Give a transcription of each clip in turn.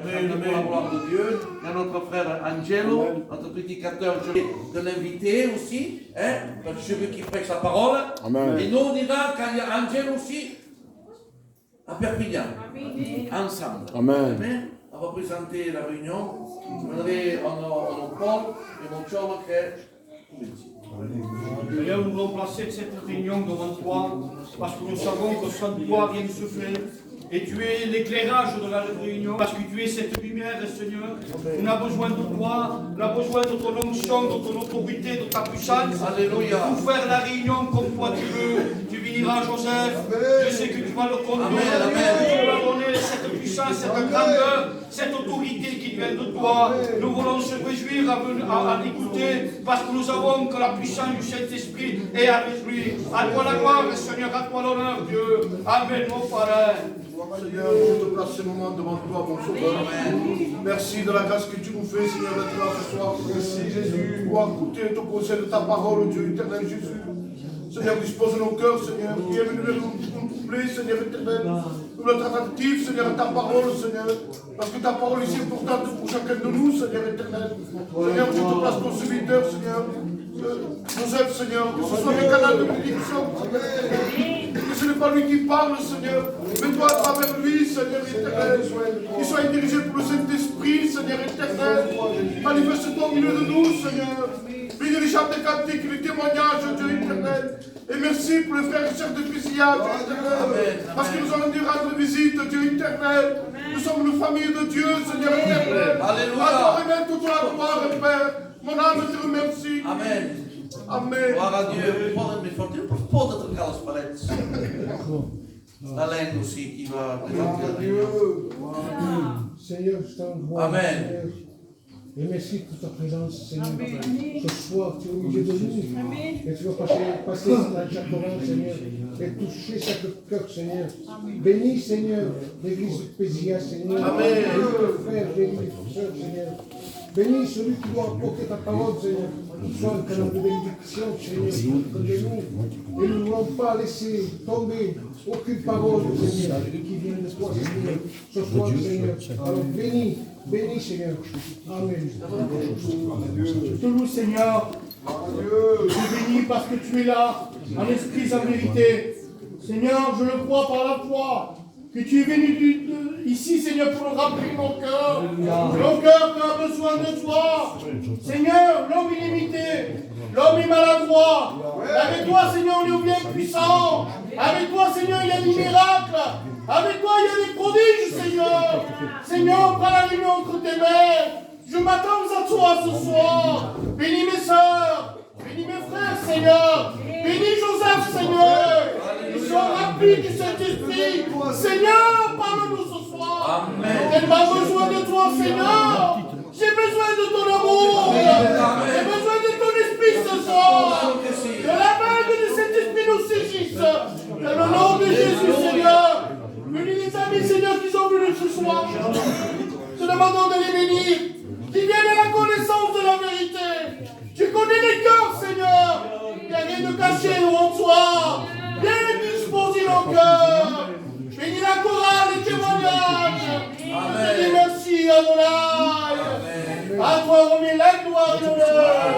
Pour la gloire de Dieu, il y a notre frère Angelo, notre prédicateur, je vais de l'inviter aussi, parce que je veux qu'il prêche la parole. Amen. Et nous on ira quand il y a Angelo aussi à Perpignan, ensemble. Amen. Amen. On va présenter la réunion. Je voudrais en Paul et mon chum Seigneur, nous voulons placer cette réunion devant toi, parce que nous savons que sans toi rien ne se fait. Et tu es l'éclairage de la réunion, parce que tu es cette lumière, Seigneur. On a besoin de toi, on a besoin de ton onction, de ton autorité, de ta puissance. Alléluia. Pour faire la réunion comme toi tu veux. Tu béniras Joseph. Je sais que tu vas le conduire. Tu vas donner cette puissance, cette grandeur, cette autorité qui vient de toi. Nous voulons se réjouir à l'écouter, parce que nous savons que la puissance du Saint-Esprit est avec lui. À toi la gloire, Seigneur, à toi l'honneur, Dieu. Amen, mon Père. Seigneur, je te place ce moment devant toi, mon sauveur. Merci de la grâce que tu nous fais, Seigneur, d'être là ce soir. Merci, Jésus, pour écouter ton conseil de ta parole, Dieu éternel, Jésus. Seigneur, dispose nos cœurs, Seigneur, qui est venu nous troubler, Seigneur éternel. Nous notre attentif, Seigneur, à ta parole, Seigneur. Parce que ta parole est importante pour chacun de nous, Seigneur éternel. Seigneur, je te place ton serviteur, Seigneur. Joseph, Seigneur, que ce soit le canal de bénédiction, que ce n'est pas lui qui parle, Seigneur, mais toi à travers lui, Seigneur éternel, qu'il soit dirigé pour le Saint-Esprit, Seigneur éternel, manifeste-toi au milieu de nous, Seigneur, bénis les chants des cantiques, les témoignages, Dieu éternel, et merci pour les frères et sœurs de Pisia, Dieu éternel, parce que nous allons dû rendre visite, Dieu éternel, nous sommes une famille de Dieu, Seigneur éternel, Alléluia. à toi remettre toute la gloire, Père. Mon âme te remercie. Amen. Amen. Gloire à Dieu. Mais faut-il pas Carlos Paredes? La langue aussi qui va présenter la réunion. Seigneur, je t'envoie. Amen. Seigneur. Et merci pour ta présence, Seigneur. Ce soir, tu es au milieu de nous. Et tu vas passer dans chaque oreille, Seigneur. Et toucher chaque cœur, Seigneur. Bénis, Seigneur, l'église de Pésia, Seigneur. Amen. Bénis les frères, bénis les sœurs, Seigneur. Bénis celui qui doit apporter ta parole, Seigneur. Sois un canal de bénédiction, Seigneur, contre nous. Et nous ne voulons pas laisser tomber aucune parole, Seigneur, qui vient de toi, Seigneur. Ce soir, Seigneur. Alors bénis, bénis, Seigneur. Amen. Je te loue, Seigneur. Je te bénis parce que tu es là, en esprit, en vérité. Seigneur, je le crois par la foi, que tu es venu ici, Seigneur, pour remplir mon cœur. Mon cœur qui a besoin de toi. Seigneur, l'homme illimité, l'homme est maladroit. Avec toi, Seigneur, on est bien puissant. Avec toi, Seigneur, il y a des miracles. Avec toi, il y a des prodiges, Seigneur. Seigneur, prends la lumière entre tes mains. Je m'attends à toi ce soir. Bénis mes soeurs. Bénis mes frères, Seigneur. Bénis Joseph, Seigneur. Ils sont remplis du Saint-Esprit. Seigneur, parle-nous ce soir. J'ai pas besoin de toi, Seigneur. J'ai besoin de ton amour. J'ai besoin de ton esprit ce soir. Que la main de cet esprit nous saisisse. Dans le nom de Jésus, Seigneur. Bénis les amis, Seigneur, qui sont venus ce soir. Te demandons de les bénir. Qui viennent à la connaissance de la vérité. Tu connais les cœurs, Seigneur. Il n'y a rien de caché devant toi. Viens disposer nos cœurs. Bénis la chorale, les témoignages. Je dis merci, Adonai. À toi remet la gloire et l'honneur.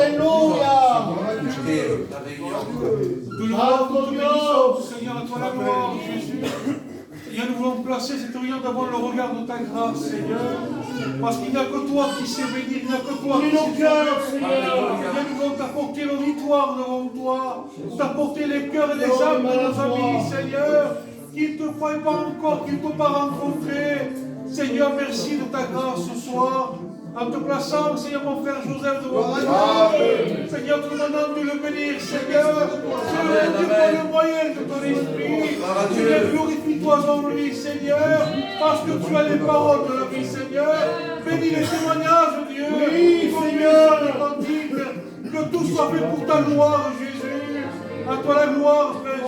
Alléluia. Seigneur, à toi la gloire, Jésus. Seigneur, nous voulons placer cette réunion devant le regard de ta grâce, Seigneur. Parce qu'il n'y a que toi qui sais bénir, il n'y a que toi qui sais cœurs, Seigneur. Seigneur, nous voulons t'apporter la victoire devant toi, t'apporter les cœurs et les âmes de nos amis, Seigneur, qui ne te croient pas encore, qui ne t'ont pas rencontré. Seigneur, merci de ta grâce ce soir. En te plaçant, Seigneur, mon frère Joseph devant toi. Seigneur, te demandant de le bénir, Seigneur. Seigneur, le moyen de ton esprit. Seigneur, glorifie-toi en lui, Seigneur. Parce que tu as les paroles de la vie, Seigneur. Bénis les témoignages, Dieu. Oui, Seigneur, les cantiques. Que tout soit fait pour ta gloire, Jésus. À toi la gloire, Frère.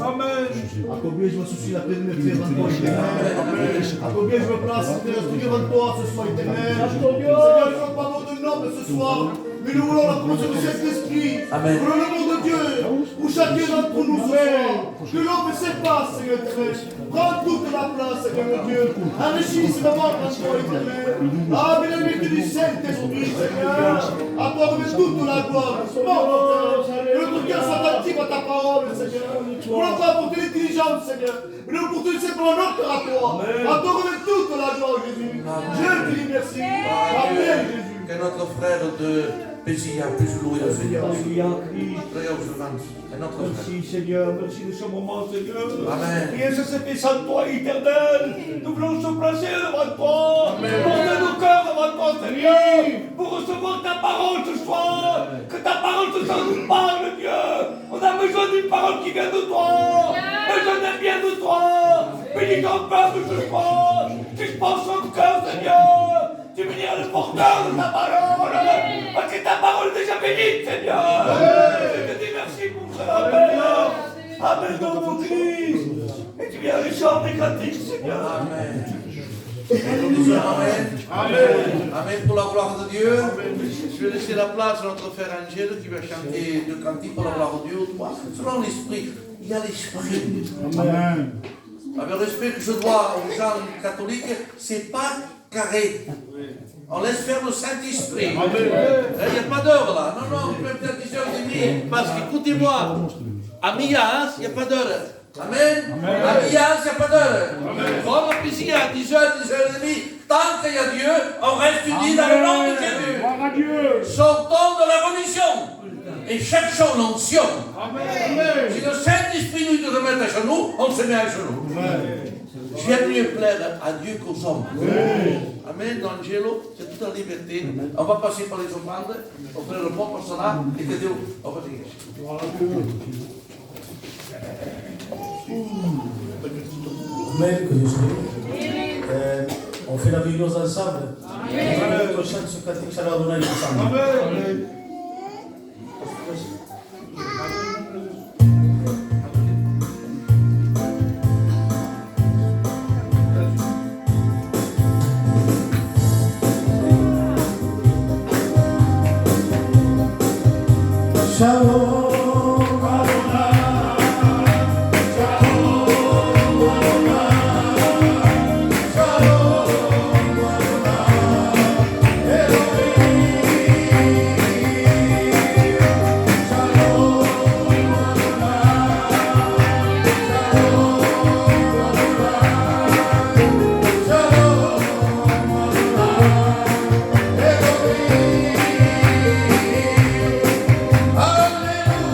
Amen. À combien je me soucie la peine de me faire devant toi, éternel. À combien je me place, Seigneur, devant toi ce soir, éternel. Seigneur, nous ne parlons de l'homme ce soir, mais nous voulons la promotion du Saint-Esprit. Pour le nom de Dieu, pour chacun d'entre nous ce soir. Que l'homme s'efface, Seigneur éternel. Prends toute la place, Seigneur mon Dieu. Enrichisse ma mort en toi, éternel. Ah, mais la vérité du Saint-Esprit, Seigneur. À toi remet toute la gloire. Que notre cœur soit attentif à ta parole, Seigneur. Pour notre apporter l'intelligence, Seigneur. Nous pour tout simplement notre cœur à toi. À toi remet toute la gloire, Jésus. Je te dis merci. Amen, Jésus. Que notre frère de Pézilla puisse louer le Seigneur. Alléluia, Christ. Prions, je lance. Et notre frère. Merci Seigneur, merci de ce moment Seigneur. Amen. Rien se fait sans toi éternel. Nous voulons se placer devant toi. Porter nos cœurs devant toi Seigneur. Pour recevoir ta parole ce soir. Que ta parole ce soir nous parle Dieu. On a besoin d'une parole qui vient de toi. Besoin d'un bien de toi. Bénis ton peuple ce soir. Dispense son cœur Seigneur. Tu béniras le porteur de ta parole. Parce que ta parole est déjà bénite Seigneur. Je te dis merci mon frère. Amen. Amen dans mon Christ. Et tu viens les chants des cantiques, Seigneur. Amen. Nous disons Amen. Amen. Amen pour la gloire de Dieu. Je vais laisser la place à notre frère Angèle qui va chanter deux cantiques pour la gloire de Dieu. Selon l'esprit. Il y a l'esprit. Amen. Avec le respect que je dois aux gens catholiques, c'est pas carré. On laisse faire le Saint-Esprit. Il n'y a pas d'heure là. Non, non, il peut être 10h30. Parce qu'écoutez-moi, à Mias, il n'y a pas d'heure. Amen. À Mias, il n'y a pas d'heure. Comme à Pézilla, à 10h, 10h30, tant qu'il y a Dieu, on reste unis dans le nom de Jésus. Gloire à Dieu. Sortons de la religion et cherchons l'onction. Amen. Si le Saint-Esprit nous dit de remettre à genoux, on se met à genoux. J'aime mieux plaire à Dieu qu'aux hommes. Amen. D'Angelo, c'est toute la liberté. On va passer par les offrandes, on fait le propre cela, et que Dieu, on va dire. Amen, que Dieu soit béni. On fait la vigilance ensemble. Amen. On chante ce cantique Shalom Adonai ensemble. Amen. Shalom. Alléluia.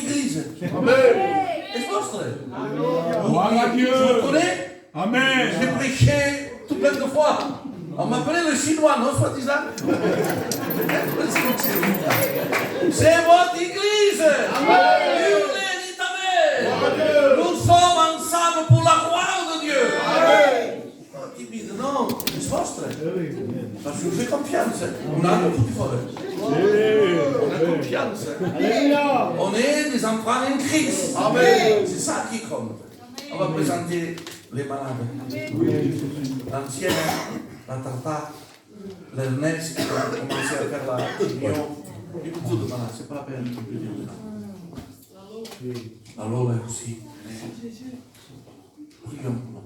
église. Est-ce vostre? Gloire à Dieu. Je vous connais. Amen. J'ai prêché tout plein de fois. On m'appelait le chinois, non, soi-disant? C'est votre église. Hurlez, dites amen. Nous sommes ensemble pour la gloire de Dieu. Oh, timide, non, c'est vostre. Parce que je fais confiance. On a un petit fort. On a confiance. On est des enfants en Christ. C'est ça qui compte. On va présenter les malades. L'ancienne, la Tata, l'Ernest qui a commencé à faire la réunion. Et beaucoup de malades, c'est pas la peine de dire. La Lola aussi. Prions pour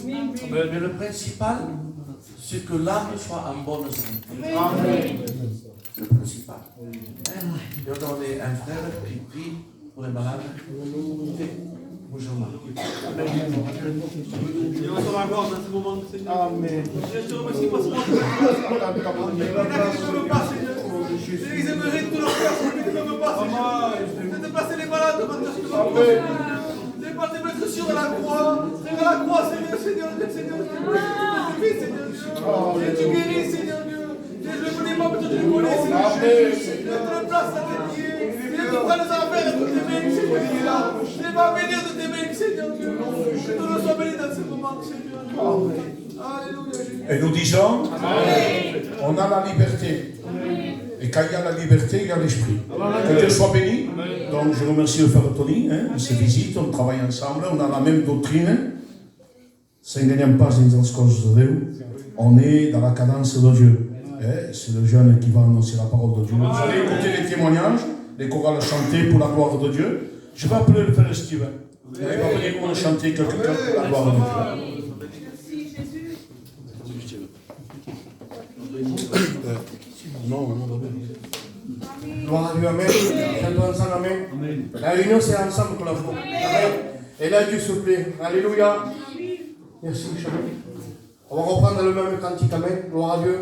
les malades. Mais le principal, c'est que l'âme soit en bonne santé. C'est le principal. Et on a un frère qui prie pour les malades. Bonjour. Et on se raccorde dans ce moment, Seigneur. Amen. Je te remercie parce que il y en a qui ne veulent pas, Seigneur. Ils aimeraient tout leur cœur, mais ils ne veulent pas, Seigneur. De déplacer les malades devant ta Seigneur. De pas te mettre sur la croix. Sur la croix, Seigneur, Seigneur, Seigneur. Seigneur, tu guéris, Seigneur Dieu. Je ne connais pas, mais tu le connais, Seigneur. Je te place à tes pieds. Je te prends les affaires de tes mains, Seigneur. Je vais venir de tes mains, Seigneur Dieu. Que tu le sois béni dans ce moment, Seigneur. Alléluia. Et nous disons, on a la liberté. Et quand il y a la liberté, il y a l'esprit. Que Dieu soit béni. Donc je remercie le frère Tony de ses visites. On travaille ensemble, on a la même doctrine. Sem ganhar paz entre as coisas de Deus. On est dans la cadence de Dieu. C'est le jeune qui va annoncer la parole de Dieu. Vous allez écouter les témoignages, les chorales chanter pour la gloire de Dieu. Je vais appeler le frère Steven. Il va venir pour chanter quelque chose pour la gloire de Dieu. Non. Gloire à Dieu, amen. Chantons ensemble, amen. La réunion, c'est ensemble qu'on la fait. Amen. Et là, Dieu se plaît. Alléluia. Merci, Michel. On va reprendre le même cantique, amen. Gloire à Dieu.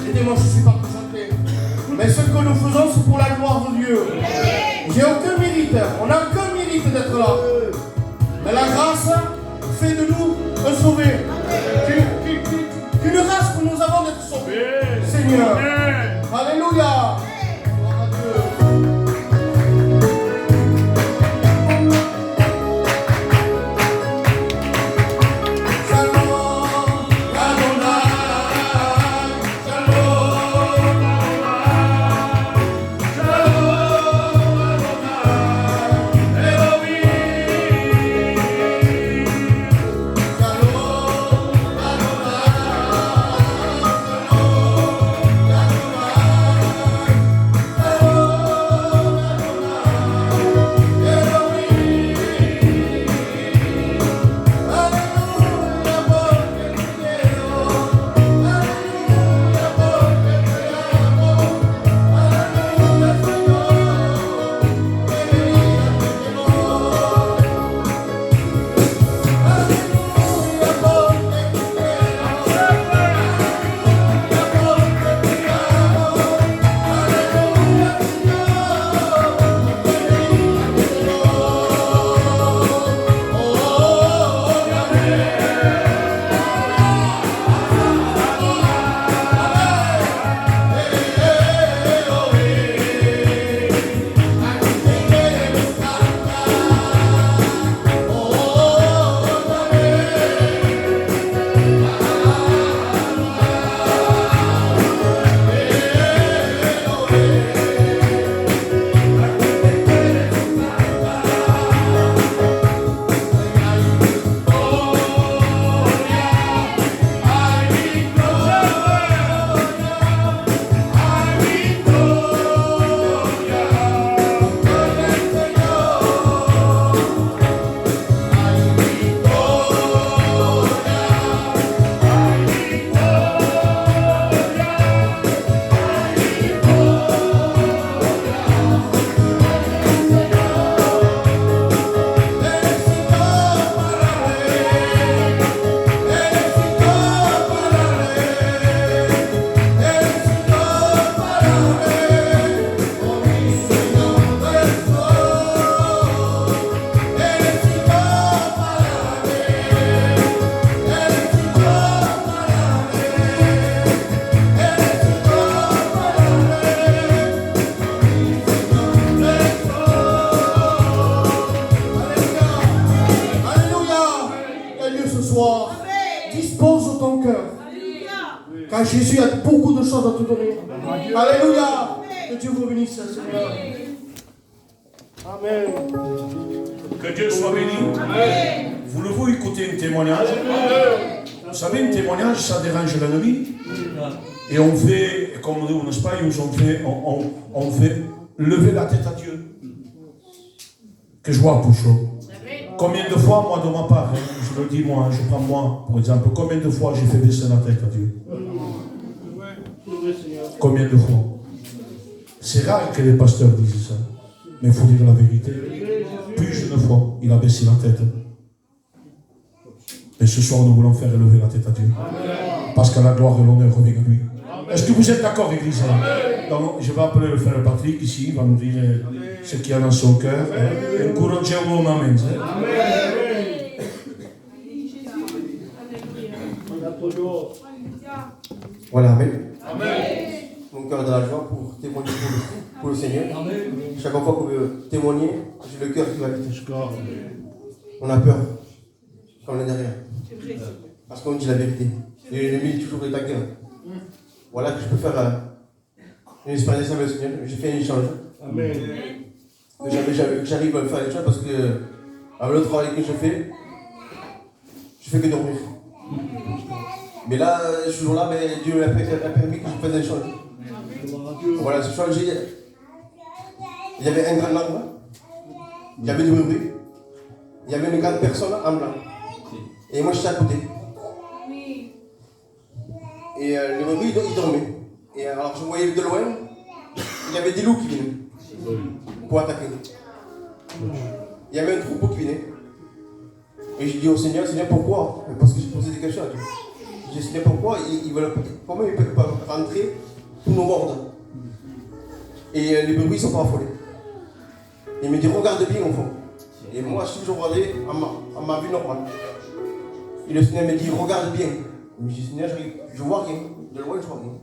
Aidez-moi, je ne suis pas concentré. Mais ce que nous faisons, c'est pour la gloire de Dieu. J'ai aucun mérite. On n'a aucun mérite d'être là. Mais la grâce fait de nous un sauvé. Une grâce que nous avons d'être sauvés. Seigneur. Alléluia. Gloire à Dieu. Shalom, Jésus a beaucoup de choses à te donner. Alléluia. Que Dieu vous bénisse, Seigneur. Amen. Que Dieu soit béni. Voulez-vous écouter un témoignage? Vous savez, un témoignage, ça dérange l'ennemi. Et on fait, comme on dit en Espagne, on fait lever la tête à Dieu. Que je vois pour chaud. Combien de fois, moi, de ma part, hein, je le dis moi, je prends moi, par exemple, combien de fois j'ai fait baisser la tête à Dieu? Combien de fois? C'est rare que les pasteurs disent ça. Mais il faut dire la vérité. Plus d'une fois, il a baissé la tête. Et ce soir, nous voulons faire élever la tête à Dieu. Parce que la gloire et l'honneur reviennent à lui. Est-ce que vous êtes d'accord, Église? Donc, je vais appeler le frère Patrick ici, il va nous dire ce qu'il y a dans son cœur. Encouragez-vous, amen. Voilà, amen. Mon cœur est dans la joie pour témoigner pour le Seigneur. Chaque fois qu'on veut témoigner, j'ai le cœur qui va vite. On a peur, comme l'année dernière. Parce qu'on dit la vérité. Et l'ennemi toujours est à guerre. Voilà que je peux faire une expérience avec le Seigneur. J'ai fait un échange. Amen. J'arrive à faire des choses parce que avec le travail que je fais que dormir. Mais là, je suis toujours là, mais Dieu m'a permis que je fasse un échange. Voilà, ce échange, il y avait un grand arbre, il y avait du bruit, il y avait une grande personne en blanc. Et moi, j'étais à côté. Et le bruit, il dormait. Et alors, je voyais de loin, il y avait des loups qui venaient pour attaquer. Il y avait un troupeau qui venait. Et je dis au Seigneur, Seigneur, pourquoi? Parce que j'ai posé des questions à Dieu. Je dis, Seigneur, pourquoi comment ils peuvent pas rentrer pour nous mordre? Et les brebis ne sont pas affolés. Il me dit, regarde bien au fond. Et moi, je suis toujours regardé à ma vue normale. Et le Seigneur me dit, regarde bien. Je dis, Seigneur, je vois rien. De loin, je vois rien.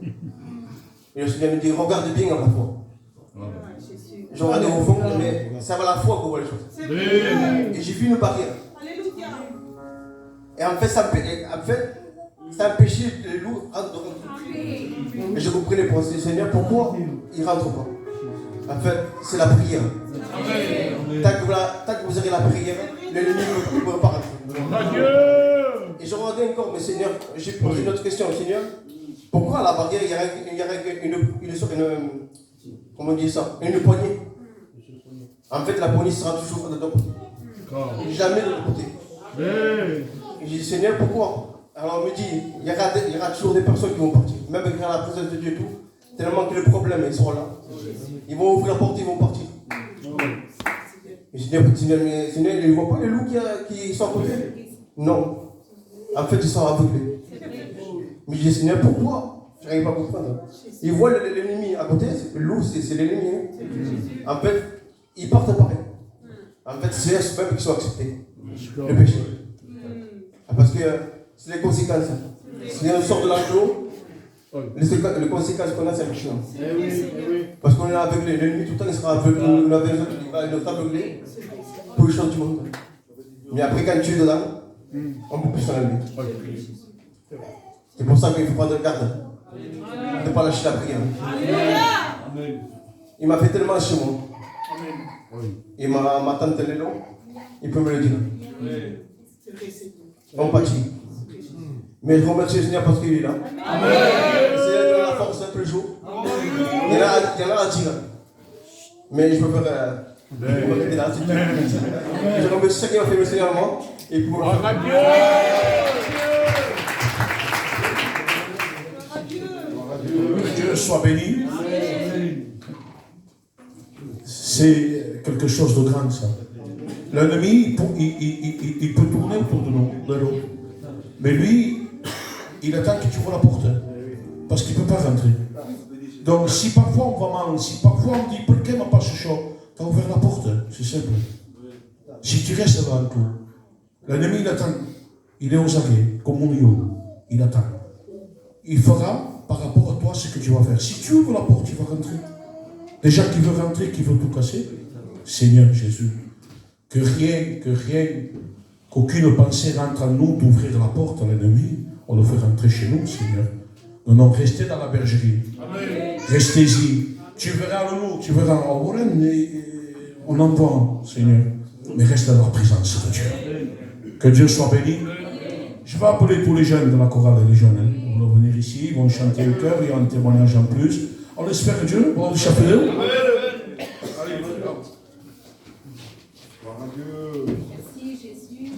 Et le Seigneur me dit, regarde bien à la foi. Je regardais au fond, mais c'est à la foi qu'on voit les choses. Et j'ai vu une barrière. Et en fait, ça empêchait les loups de rentrer. Et je comprenais pour le Seigneur pourquoi ils ne rentrent pas. En fait, c'est la prière. Tant que vous avez la prière, l'ennemi ne peut pas rentrer. Et je regardais encore, mais Seigneur, j'ai posé une autre question au Seigneur. Pourquoi à la barrière, il y aurait comment on dit ça? Une poignée. En fait, la poignée sera toujours de ton côté. Jamais de l'autre côté. Et j'ai dit, Seigneur, pourquoi? Alors on me dit, il y aura toujours des personnes qui vont partir. Même avec la présence de Dieu et tout, tellement que le problème, ils seront là. Ils vont ouvrir la porte, ils vont partir. Et j'ai dit, Seigneur, ils ne voient pas les loups qui sont à côté? Non. En fait, ils sont aveuglés. Mais j'ai dit, Seigneur, pourquoi? Je n'arrive pas à comprendre. Ils voient l'ennemi à côté, le loup, c'est l'ennemi. En fait, ils partent pareil. En fait, c'est eux même qui sont acceptés. Le péché. Parce que c'est les conséquences. Si on sort de l'enclos, les conséquences qu'on a, c'est le péché. Parce qu'on est aveuglé. L'ennemi, tout le temps, il sera aveuglé. Il va nous aveugler pour les choses du monde. Mais après, quand tu es dedans, on peut plus s'en aller. C'est pour ça qu'il faut prendre garde. De ne pas lâcher la prière. Il m'a fait tellement chez moi. Et ma tante Lélo, il peut me le dire. On pâtit. Mais je remercie le Seigneur parce qu'il est là. Le Seigneur donne la force tous les jours. Il y en a à dire. Mais je peux faire. Je remercie ce qui a fait le Seigneur à moi. Et pour le faire. Que Dieu soit béni. C'est quelque chose de grand, ça. L'ennemi, il peut tourner autour de nous, de l'eau. Mais lui, il attend que tu vois la porte. Parce qu'il ne peut pas rentrer. Donc, si parfois on va mal, si parfois on dit, pourquoi il m'a pas ce chaud? Tu as ouvert la porte, c'est simple. Si tu restes devant tout, l'ennemi, il attend. Il est aux aguets, comme mon lion. Il attend. Il fera par rapport à toi ce que tu vas faire. Si tu ouvres la porte, tu vas rentrer. Déjà qui veut rentrer, qui veut tout casser, Seigneur Jésus, qu'aucune pensée rentre en nous d'ouvrir la porte à l'ennemi, on le fait rentrer chez nous, Seigneur. Non, non, restez dans la bergerie. Restez-y. Tu verras le loup, tu verras en Warren, on entend, Seigneur. Mais reste dans la présence de Dieu. Que Dieu soit béni. Je vais appeler tous les jeunes de la chorale et les jeunes. Ils vont venir ici, ils vont chanter au cœur, il y a un témoignage en plus. On espère Dieu, on le chapelet. Merci Jésus.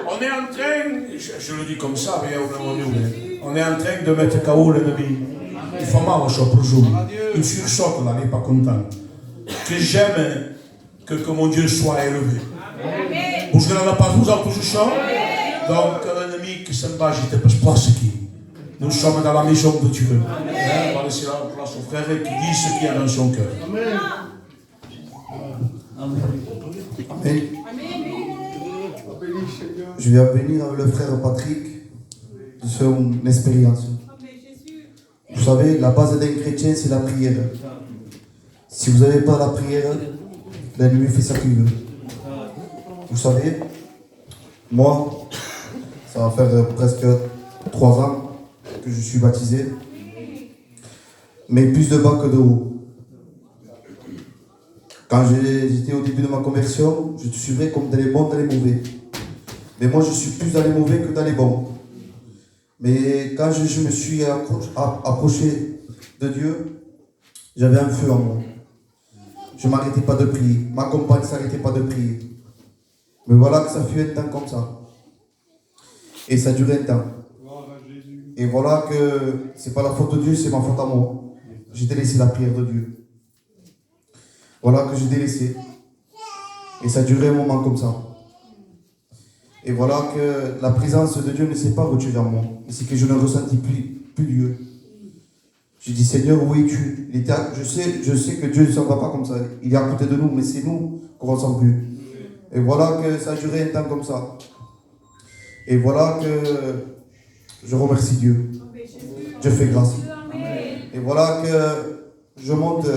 On est en train, je le dis comme ça, mais on est en train de mettre KO l'ennemi. Il faut mal pour jour. Il sursaute là, il n'est pas content. Que j'aime que mon Dieu soit élevé. Parce que là, pas vous avez toujours chaud. Donc l'ennemi qui s'en bat, j'étais pas place qui. Nous sommes dans la maison de Dieu. On va laisser la place au frère qui dit ce qu'il y a dans son cœur. Amen. Amen. Je viens bénir le frère Patrick de son expérience. Vous savez, la base d'un chrétien, c'est la prière. Si vous n'avez pas la prière, l'ennemi fait ça qu'il veut. Vous savez, moi, ça va faire presque 3 ans que je suis baptisé, mais plus de bas que de haut. Quand j'étais au début de ma conversion, je te suivais comme dans les bons, dans les mauvais. Mais moi, je suis plus dans les mauvais que dans les bons. Mais quand je me suis approché de Dieu, j'avais un feu en moi. Je ne m'arrêtais pas de prier. Ma compagne ne s'arrêtait pas de prier. Mais voilà que ça fut un temps comme ça. Et ça durait un temps. Et voilà que c'est pas la faute de Dieu, c'est ma faute à moi. J'ai délaissé la prière de Dieu. Voilà que j'ai délaissé. Et ça durait un moment comme ça. Et voilà que la présence de Dieu ne s'est pas retirée en moi. C'est que je ne ressentis plus Dieu. J'ai dit, Seigneur, où es-tu? Je sais que Dieu ne s'en va pas comme ça. Il est à côté de nous, mais c'est nous qu'on ne ressent plus. Et voilà que ça a duré un temps comme ça. Et voilà que je remercie Dieu. Dieu fait grâce. Et voilà que je monte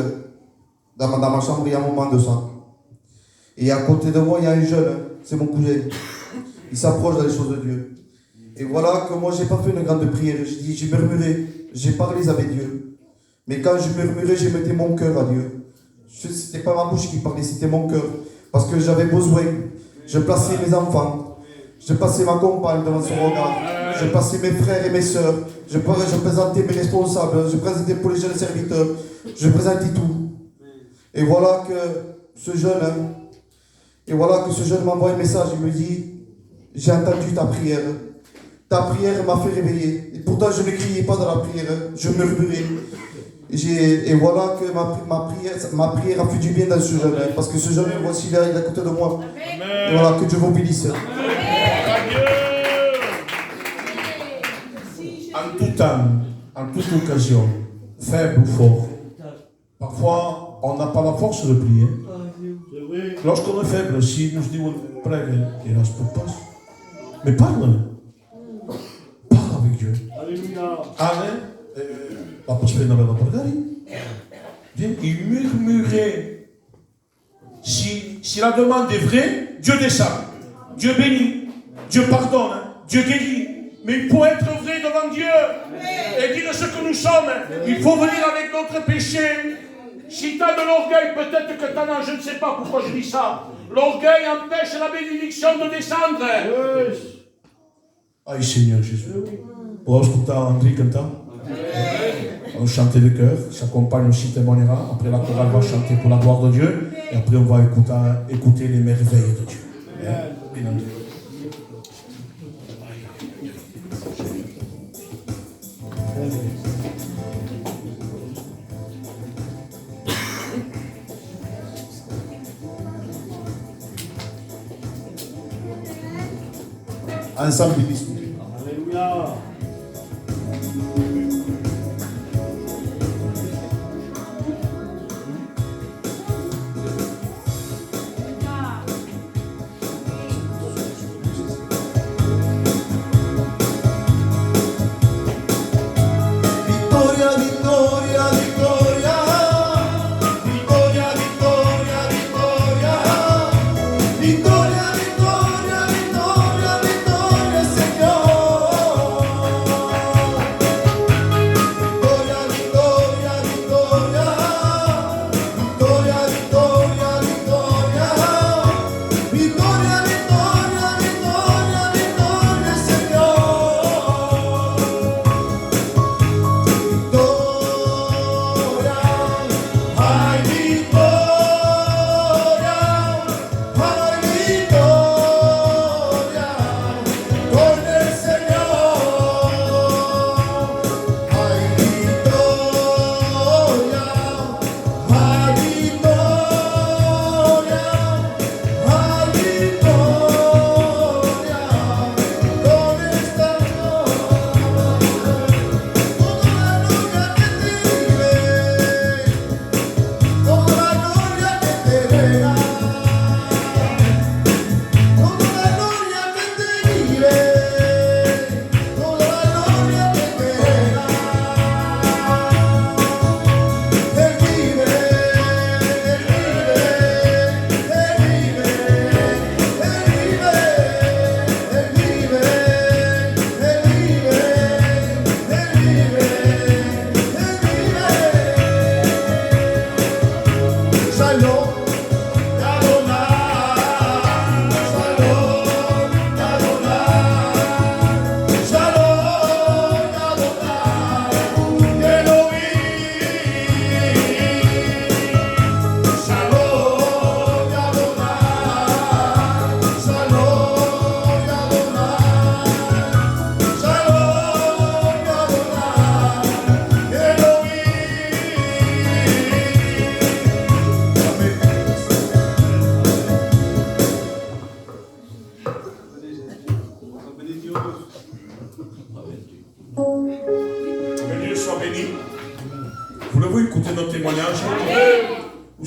dans ma chambre, il y a un moment de ça. Et à côté de moi, il y a un jeune, c'est mon cousin. Il s'approche dans les choses de Dieu. Et voilà que moi, je n'ai pas fait une grande prière. J'ai murmuré, j'ai parlé avec Dieu. Mais quand je murmurais, je mettais mon cœur à Dieu. Ce n'était pas ma bouche qui parlait, c'était mon cœur. Parce que j'avais besoin. Je plaçais mes enfants. Je plaçais ma compagne devant son regard. Je plaçais mes frères et mes sœurs. Je présentais mes responsables. Je présentais pour les jeunes serviteurs. Je présentais tout. Et voilà que ce jeune, m'envoie un message. Il me dit, j'ai entendu ta prière. Ta prière m'a fait réveiller. Et pourtant, je ne criais pas dans la prière. Je murmurais. Et voilà que ma prière a fait du bien dans ce jeune. Parce que ce jeune, voici là, il est à côté de moi. Et voilà, que Dieu vous bénisse. En tout temps, en toute occasion, faible ou fort, parfois on n'a pas la force de prier. Lorsqu'on est faible, si nous disons prêt, il reste pour pas. Mais parle. Parle avec Dieu. Alléluia. Amen. La prospérité dans la pregări. Il murmurait. Si la demande est vraie, Dieu descend. Dieu bénit. Dieu pardonne. Dieu guérit. Mais il faut être vrai devant Dieu et dire ce que nous sommes. Il faut venir avec notre péché. Si tu as de l'orgueil, peut-être que tu en as, je ne sais pas pourquoi je dis ça. L'orgueil empêche la bénédiction de descendre. Aïe Seigneur Jésus. Pour écouter André cantar. On chanter le cœur, sa compagne aussi témoignera. Après la chorale va chanter pour la gloire de Dieu. Et après on va écouter les merveilles de Dieu. Bien André. Ensemble, bénissons. Alléluia. Victoria, Victoria, Victoria. Victoria, Victoria, Victoria. Victoria, Victoria, Victoria, Victoria, Señor.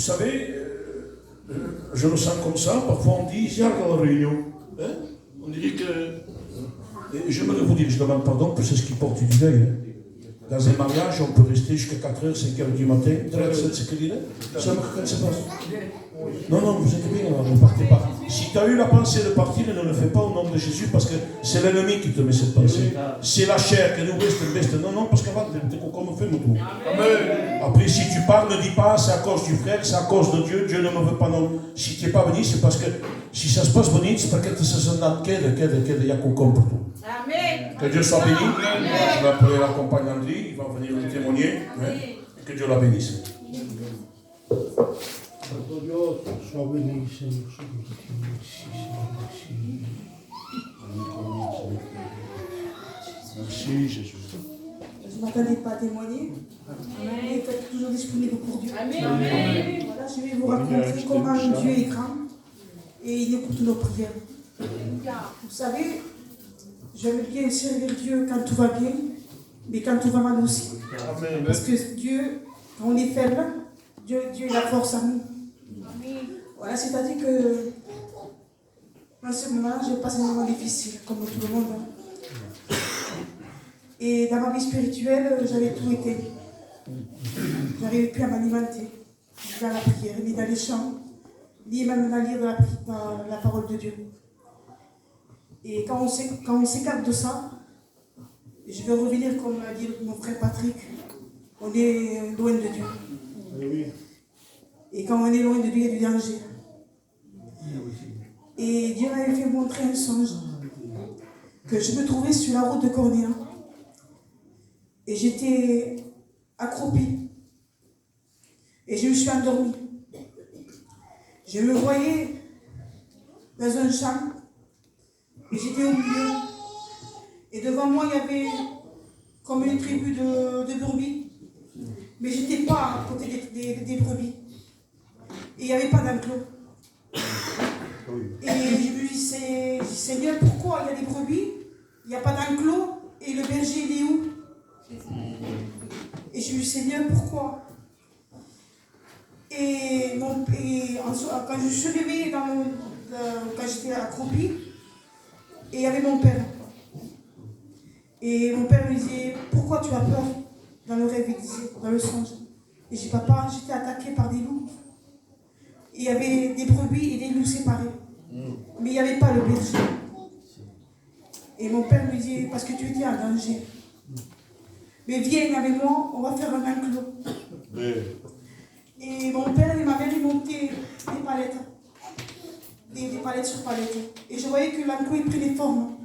savez, je le sens comme ça. Parfois on dit, viens à la réunion. Hein? On dirait que... Et j'aimerais vous dire, je demande pardon pour ce qui porte du deuil. Hein. Dans un mariage, on peut rester jusqu'à 4h, 5h du matin. C'est ce que dit là. Ça me se passe. Non, non, vous êtes bien, ne partez pas. Si tu as eu la pensée de partir, ne le fais pas au nom de Jésus, parce que c'est l'ennemi qui te met cette pensée. C'est la chair qui nous reste. Non, non, parce qu'avant, tu es comme fait, mon tour. Après, si tu parles, ne dis pas, c'est à cause du frère, c'est à cause de Dieu, Dieu ne me veut pas, non. Si tu n'es pas venu, c'est parce que, si ça se passe venu, c'est parce que tu se sens qu'il y a qu'on compte pour toi. Amen. Que Dieu soit béni. Je vais appeler la compagne André, il va venir nous témoigner. Hein, et que Dieu la bénisse. Sois béni, Seigneur, sois béni. Merci, Jésus. Je ne m'attendais pas à témoigner, mais vous êtes toujours disponible pour Dieu. Amen. Voilà, je vais vous raconter comment Dieu est grand et il écoute nos prières. Vous savez, j'aime bien servir Dieu quand tout va bien, mais quand tout va mal aussi. Amen. Parce que Dieu, quand on est faible, Dieu est la force à nous. Voilà, c'est-à-dire que en ce moment, je passe un moment difficile, comme tout le monde. Et dans ma vie spirituelle, j'avais tout été. Je n'arrivais plus à m'alimenter, ni dans la prière, ni dans les chants, ni même à lire dans la parole de Dieu. Et quand on s'écarte de ça, je vais revenir, comme l'a dit mon frère Patrick, on est loin de Dieu. Et quand on est loin de Dieu, il y a du danger. Et Dieu m'avait fait montrer un songe, que je me trouvais sur la route de Cornéa. Et j'étais accroupie. Et je me suis endormie. Je me voyais dans un champ. Et j'étais au milieu. Et devant moi, il y avait comme une tribu de brebis. Mais je n'étais pas à côté des brebis. Et il n'y avait pas d'enclos. Et je me dis, Seigneur, pourquoi il y a des brebis, il n'y a pas d'enclos, et le berger, il est où? Et je me dis, Seigneur, pourquoi? Et quand je suis réveillée, quand j'étais accroupie, et il y avait mon père. Et mon père me disait, pourquoi tu as peur? Dans le rêve, il disait, dans le songe. Et je dis, papa, j'étais attaquée par des loups. Et il y avait des brebis et des loups séparés. Mais il n'y avait pas le berger. Et mon père me dit, parce que tu étais en danger. Mais viens avec moi, on va faire un enclos. Et mon père et ma mère, ils montaient des palettes. Des palettes sur palettes. Et je voyais que l'enclos, il prenait forme.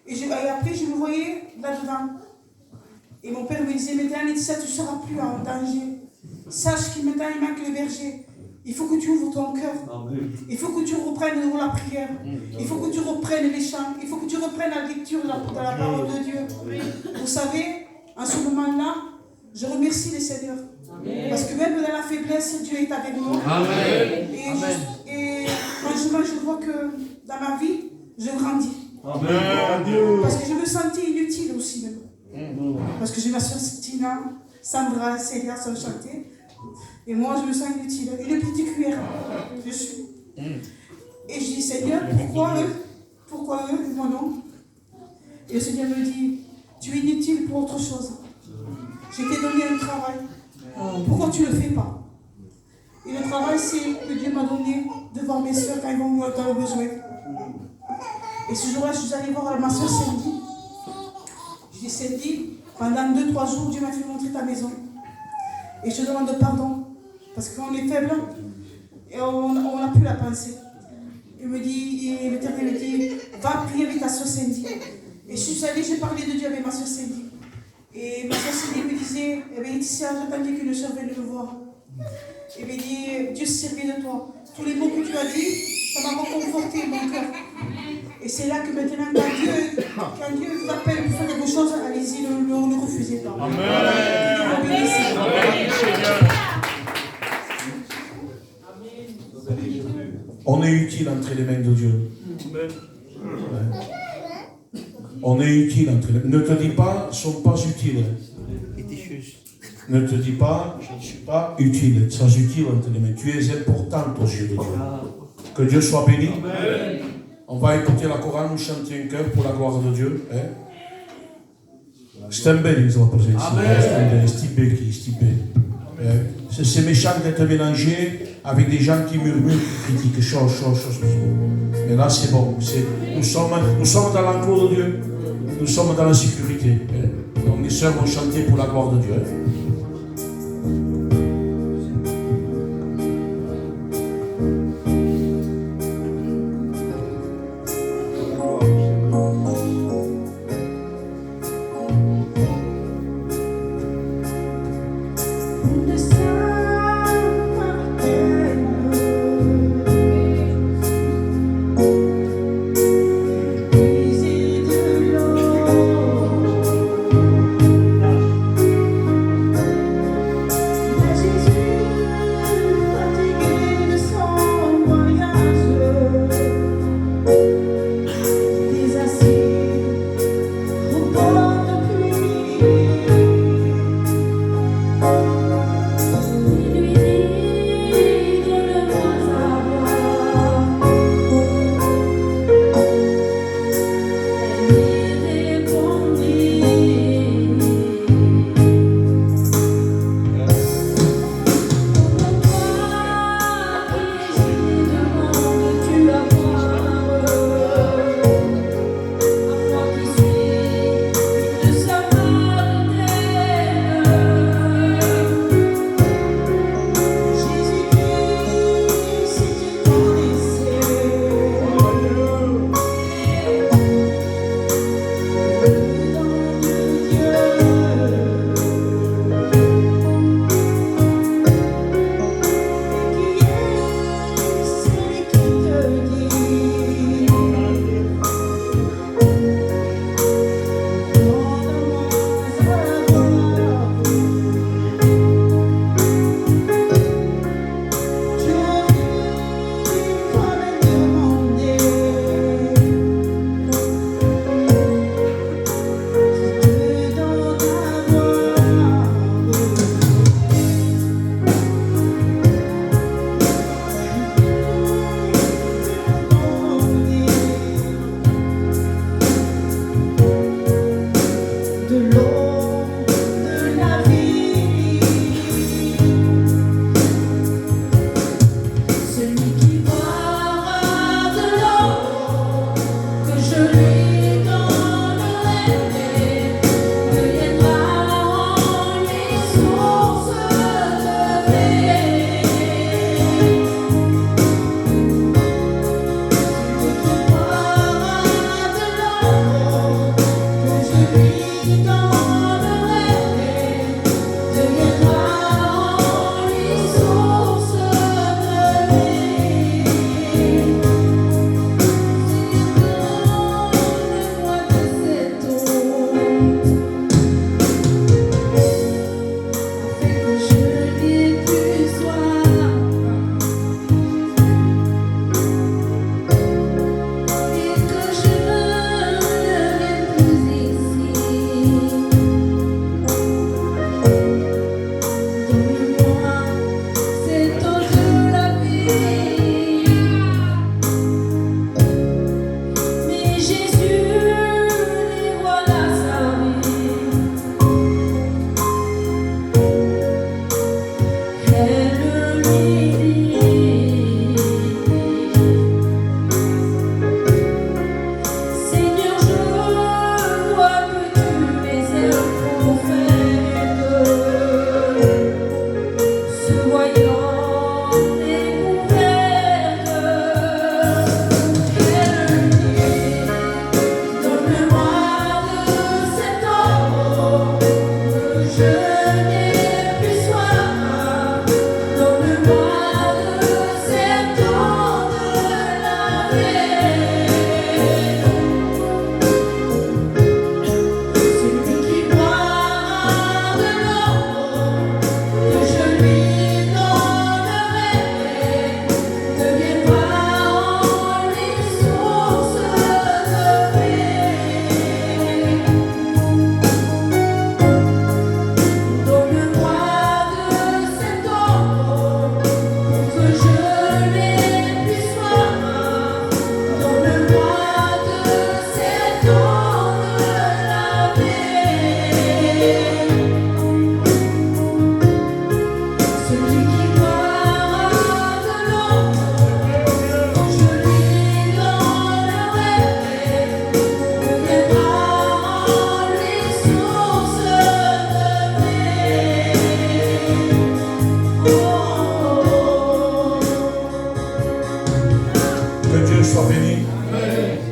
Et après, je me voyais là-dedans. Et mon père me disait, maintenant, Laetitia, tu ne seras plus en danger. Sache qu'il maintenant, il manque le berger. Il faut que tu ouvres ton cœur. Il faut que tu reprennes la prière. Il faut que tu reprennes les chants. Il faut que tu reprennes la lecture de la parole de Dieu. Vous savez, en ce moment-là, je remercie le Seigneur. Parce que même dans la faiblesse, Dieu est avec nous. Et franchement, je vois que dans ma vie, je grandis. Parce que je me sentais inutile aussi même. Parce que j'ai ma soeur Tina, Sandra, Célia sont chantées. Et moi, je me sens inutile. Une petite cuillère, je suis. Et je dis, Seigneur, pourquoi eux? Pourquoi eux et moi non? Et le Seigneur me dit, tu es inutile pour autre chose. Je t'ai donné un travail. Pourquoi tu ne le fais pas? Et le travail, c'est que Dieu m'a donné devant mes soeurs quand ils vont dans le besoin. Et ce jour-là, je suis allée voir ma soeur Cindy. Je dis, Cindy, pendant 2-3 jours, Dieu m'a fait montrer ta maison. Et je te demande pardon. Parce qu'on est faible et on n'a plus la pensée. Il me dit, et l'Éternel me dit, va prier avec ta soeur Cindy. Et je suis allée, j'ai parlé de Dieu avec ma soeur Cindy. Et ma soeur Cindy me disait, eh bien, ici, j'attendais que le soeur vienne me voir. Et me dit, Dieu se servait de toi. Tous les mots que tu as dit, ça m'a reconforté mon cœur. Et c'est là que maintenant, quand Dieu vous appelle pour faire quelque chose, allez-y, ne refusez pas. Amen. On est utile entre les mains de Dieu. On est utile entre les mains. Ne te dis pas, ils ne sont pas utiles. Ne te dis pas, je ne suis pas utile, sans utile entre les mains. Tu es important aux yeux de Dieu. Que Dieu soit béni. Amen. On va écouter la chorale, nous chanter un cœur pour la gloire de Dieu. Stem bene in sua presenza. C'est méchant d'être mélangé avec des gens qui murmurent, qui critiquent, chose. Mais là, c'est bon. Nous sommes dans l'enclos de Dieu. Nous sommes dans la sécurité. Donc les sœurs vont chanter pour la gloire de Dieu. Puiser de l'eau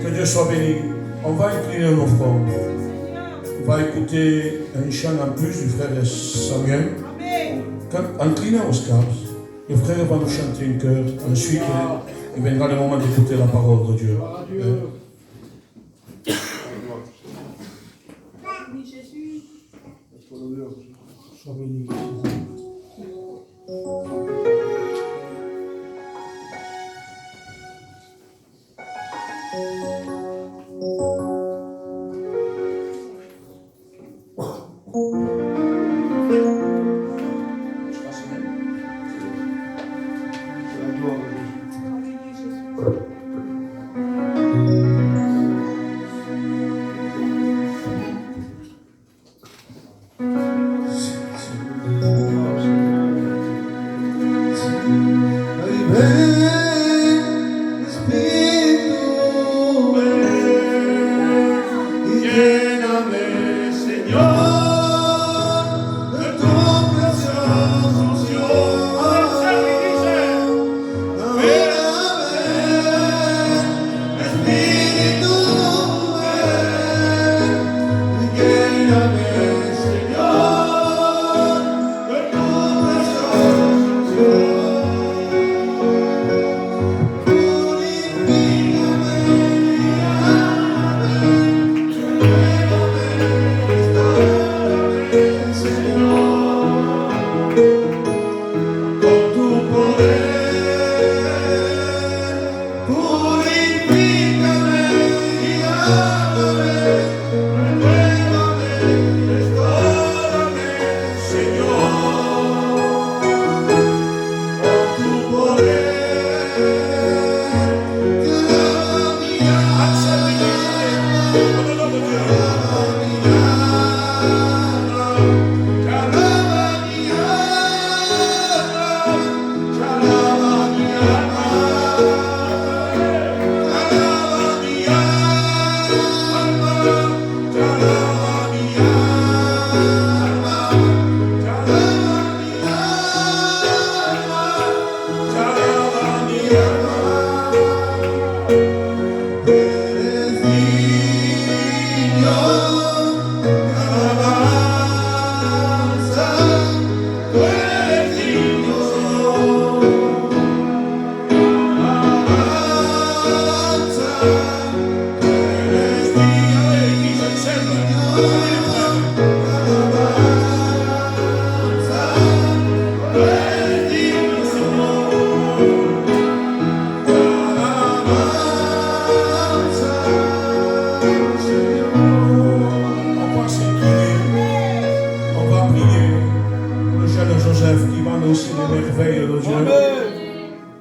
Que Dieu soit béni. On va incliner nos fronts. On va écouter un chant en plus du frère Samuel. Inclinez Oscar. Le frère va nous chanter un chœur. Ensuite, il viendra le moment d'écouter la parole de Dieu. Oui, Jésus. Sois béni.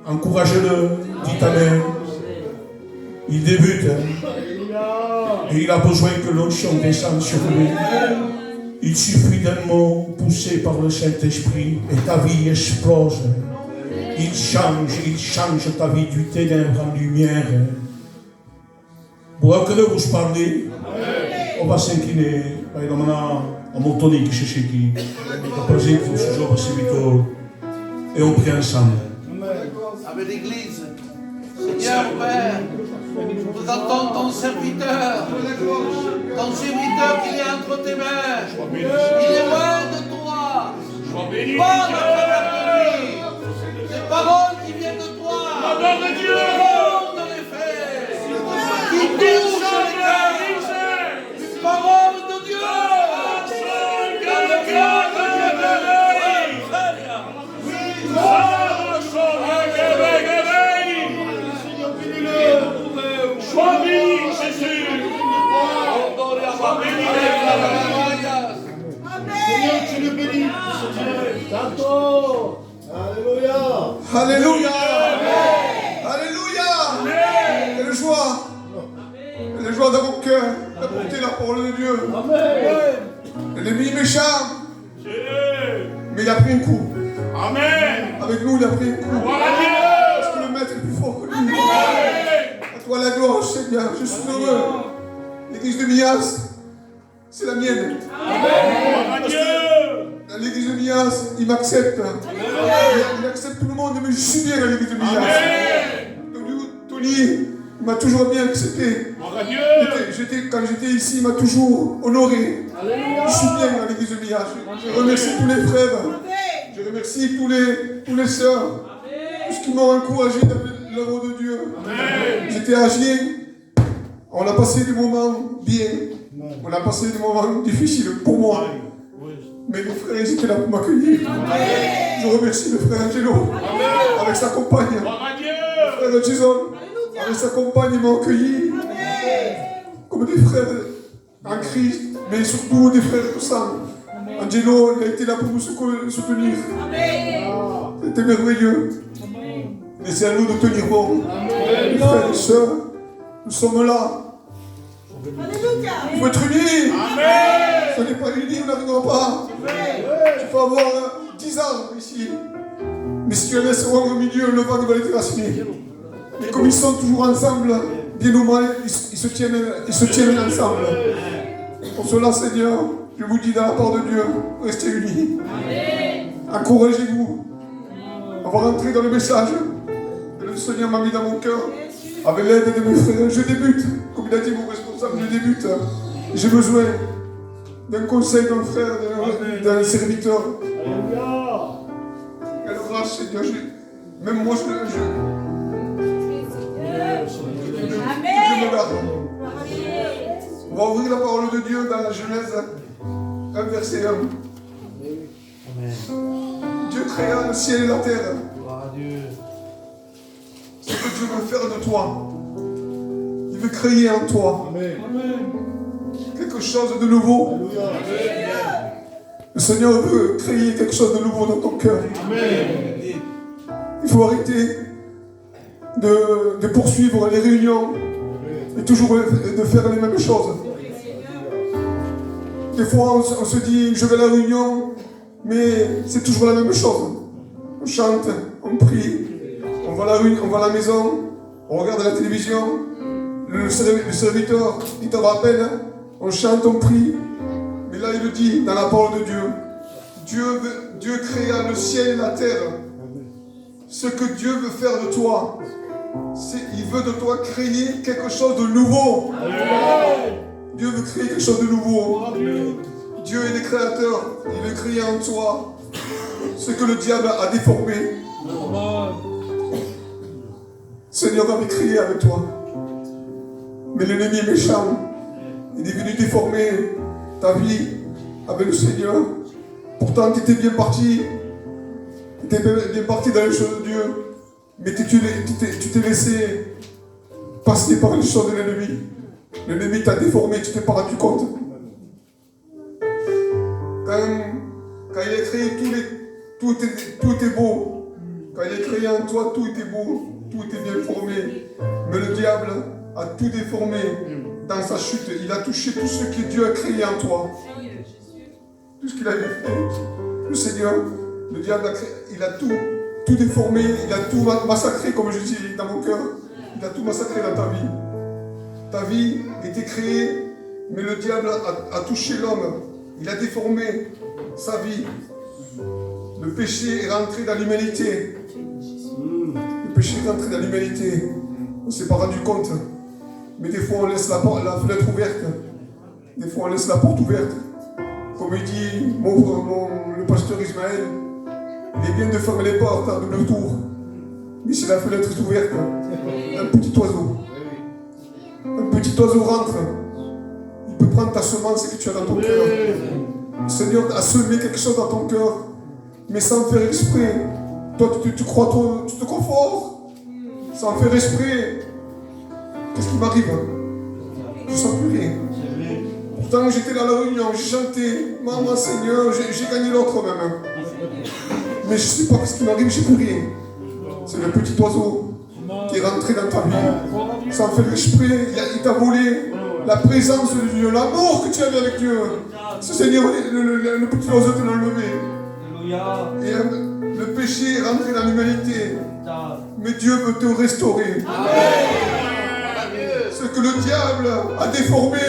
Encouragez-le, dites Amen. Il débute. Et il a besoin que l'onction descende sur lui. Il suffit d'un mot poussé par le Saint-Esprit et ta vie explose. Il change ta vie du ténèbre en lumière. Pour que vous parlez, on va s'incliner. On va monter qui cherche qui. On va poser pour ce jour et on prie ensemble. Avec l'Église, Seigneur Père, nous attendons ton serviteur qui est entre tes mains. Il est loin de toi. Parle à travers de lui. Les paroles qui viennent de toi. Parole de Dieu. Dans les faits. Qui touche les cœurs. Parole de Dieu. Dans le cœur de Dieu. Sois béni, Jésus. Sois béni, Seigneur, tu le bénis. Santo. Alléluia. Alléluia. Alléluia. Quelle joie. Quelle joie dans mon cœur d'apporter la parole de Dieu. L'ennemi est méchant. Mais il a pris un coup. Amen. Avec nous, il a pris un coup. Parce que le maître est plus fort que lui. À toi la gloire, Seigneur. Je suis heureux. L'église de Mias, c'est la mienne. Parce que dans l'église de Mias, il m'accepte. Il accepte tout le monde, mais je suis bien à l'église de Mias. Donc, Tony, m'a toujours bien accepté. Quand j'étais ici, il m'a toujours honoré. Je suis bien à l'église de Millage. Je remercie tous les frères. Je remercie tous les sœurs. Tous qui m'ont encouragé dans l'œuvre de Dieu. J'étais âgé. On a passé des moments bien. On a passé des moments difficiles pour moi. Mais les frères, ils étaient là pour m'accueillir. Je remercie le frère Angelo. Avec sa compagne. Le frère Jason. Avec sa compagne, ils m'ont accueilli. Comme des frères en Christ. Mais surtout des frères de sang. Angelo, il a été là pour nous soutenir. C'était merveilleux. Mais c'est à nous de tenir bon. Les frères et sœurs, nous sommes là. Il faut être unis. Si on n'est pas unis, on n'arrivera pas. Tu peux avoir 10 arbres ici. Mais si tu les laisses au milieu, le vent va les déraciner. Mais comme ils sont toujours ensemble, bien ou mal, ils se tiennent ensemble. Pour cela, Seigneur, je vous dis dans la part de Dieu, restez unis. Encouragez-vous. On va rentrer dans le message que le Seigneur m'a mis dans mon cœur. Avec l'aide de mes frères, je débute. Comme il a dit mon responsable, je débute. J'ai besoin d'un conseil d'un frère, d'un serviteur. Quelle grâce, Seigneur. Même moi, je me garde. On va ouvrir la parole de Dieu dans la Genèse 1, verset 1. Dieu créa le ciel et la terre. Ce que Dieu veut faire de toi. Il veut créer en toi quelque chose de nouveau. Le Seigneur veut créer quelque chose de nouveau dans ton cœur. Il faut arrêter de poursuivre les réunions et toujours de faire les mêmes choses. Des fois, on se dit, je vais à la réunion, mais c'est toujours la même chose. On chante, on prie, on va à la maison, on regarde la télévision, le serviteur, il te rappelle, on chante, on prie. Mais là, il le dit dans la parole de Dieu. Dieu créa le ciel et la terre. Ce que Dieu veut faire de toi, il veut de toi créer quelque chose de nouveau. Dieu veut créer quelque chose de nouveau. Dieu est le créateur. Il veut créer en toi ce que le diable a déformé. Seigneur avait créé avec toi. Mais l'ennemi est méchant. Il est venu déformer ta vie avec le Seigneur. Pourtant, tu étais bien parti. Tu étais bien parti dans les choses de Dieu. Mais tu t'es laissé passer par les choses de l'ennemi. L'ennemi t'a déformé, tu t'es pas rendu compte. Quand il a créé tout était beau. Quand il a créé en toi, tout était beau, tout était bien formé. Mais le diable a tout déformé dans sa chute. Il a touché tout ce que Dieu a créé en toi. Tout ce qu'il avait fait. Le Seigneur, le diable il a tout déformé, il a tout massacré, comme je dis dans mon cœur. Il a tout massacré dans ta vie. Ta vie était créée, mais le diable a touché l'homme. Il a déformé sa vie. Le péché est rentré dans l'humanité. Le péché est rentré dans l'humanité. On ne s'est pas rendu compte. Mais des fois, on laisse la fenêtre ouverte. Des fois, on laisse la porte ouverte. Comme il dit le pasteur Ismaël, il est bien de fermer les portes à double tour. Mais si la fenêtre est ouverte, un petit oiseau. Un petit oiseau rentre. Il peut prendre ta semence que tu as dans ton cœur. Le Seigneur a semé quelque chose dans ton cœur, mais sans faire exprès. Toi, tu crois trop, tu te crois fort. Sans faire exprès. Qu'est-ce qui m'arrive? Je ne sens plus rien. Pourtant, j'étais dans la réunion, j'ai chanté, Maman Seigneur, j'ai gagné l'autre même. Mais je ne sais pas ce qui m'arrive, j'ai plus rien. C'est le petit oiseau qui est rentré dans ta vie. Sans faire exprès, il t'a volé la présence de Dieu, l'amour que tu avais avec Dieu. Ce Seigneur, le petit oiseau te l'a levé. Et le péché est rentré dans l'humanité. Mais Dieu veut te restaurer. Ce que le diable a déformé,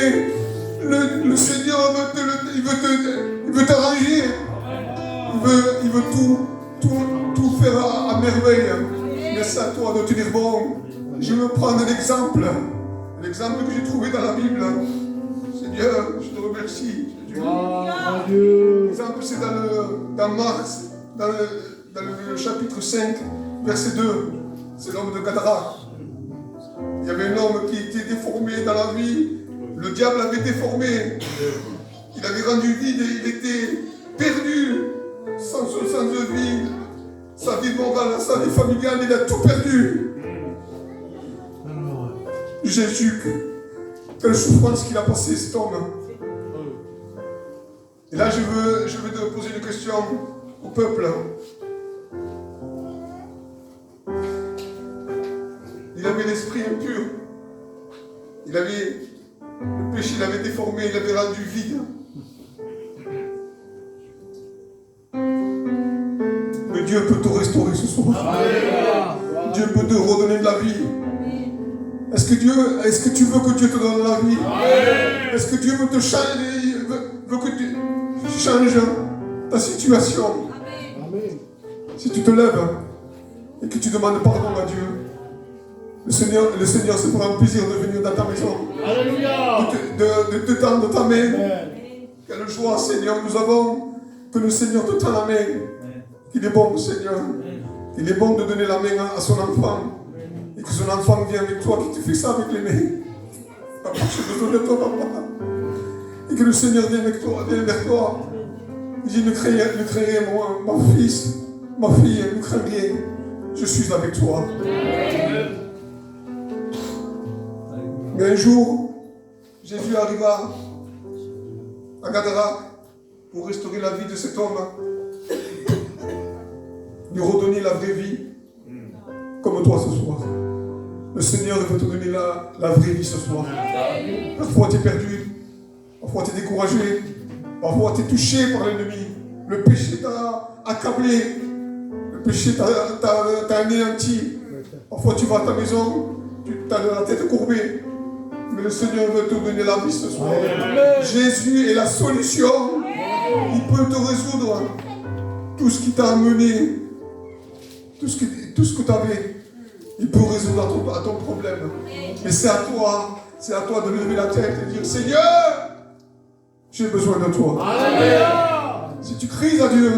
le Seigneur veut t'arranger. Il veut tout faire à merveille. Mais c'est à toi de tenir bon. je veux prendre l'exemple que j'ai trouvé dans la Bible. Seigneur, je te remercie. L'exemple, c'est dans Marc, dans le chapitre 5, verset 2. C'est l'homme de Gadara. Il y avait un homme qui était déformé dans la vie. Le diable l'avait déformé. Il avait rendu vide et il était perdu. Sans vie, sa vie morale, sa vie familiale, il a tout perdu. Jésus, quelle souffrance qu'il a passé cet homme. Et là, je veux te poser une question au peuple. Il avait l'esprit impur. Le péché l'avait déformé, il l'avait rendu vide. Mais Dieu peut te restaurer ce soir. Dieu peut te redonner de la vie. Est-ce que tu veux que Dieu te donne la vie? Est-ce que Dieu veut te changer, veut que tu changes ta situation? Si tu te lèves et que tu demandes pardon à Dieu, le Seigneur se fera un plaisir de venir dans ta maison. Alléluia. De te tendre ta main. Quelle joie, Seigneur, nous avons que le Seigneur te tend la main. Il est bon, Seigneur. Il est bon de donner la main à son enfant. Et que son enfant vienne avec toi, qu'il te fait ça avec les mains. Papa, j'ai besoin de toi, papa. Et que le Seigneur vienne avec toi, vienne vers toi. Il dit, ne crains rien, moi, mon fils, ma fille, ne crains rien. Je suis avec toi. Mais un jour, Jésus arriva à Gadara pour restaurer la vie de cet homme, lui redonner la vraie vie, comme toi ce soir. Le Seigneur veut te donner la vraie vie ce soir. Parfois tu es perdu, parfois tu es découragé, parfois tu es touché par l'ennemi. Le péché t'a accablé, le péché t'a anéanti. Parfois tu vas à ta maison, tu as la tête courbée. Mais le Seigneur veut te donner la vie ce soir. Jésus est la solution. Il peut te résoudre tout ce qui t'a amené, tout ce que tu avais. Il peut résoudre à ton problème. Mais c'est à toi de lever la tête et dire, Seigneur, j'ai besoin de toi. Alléluia. Si tu cries à Dieu,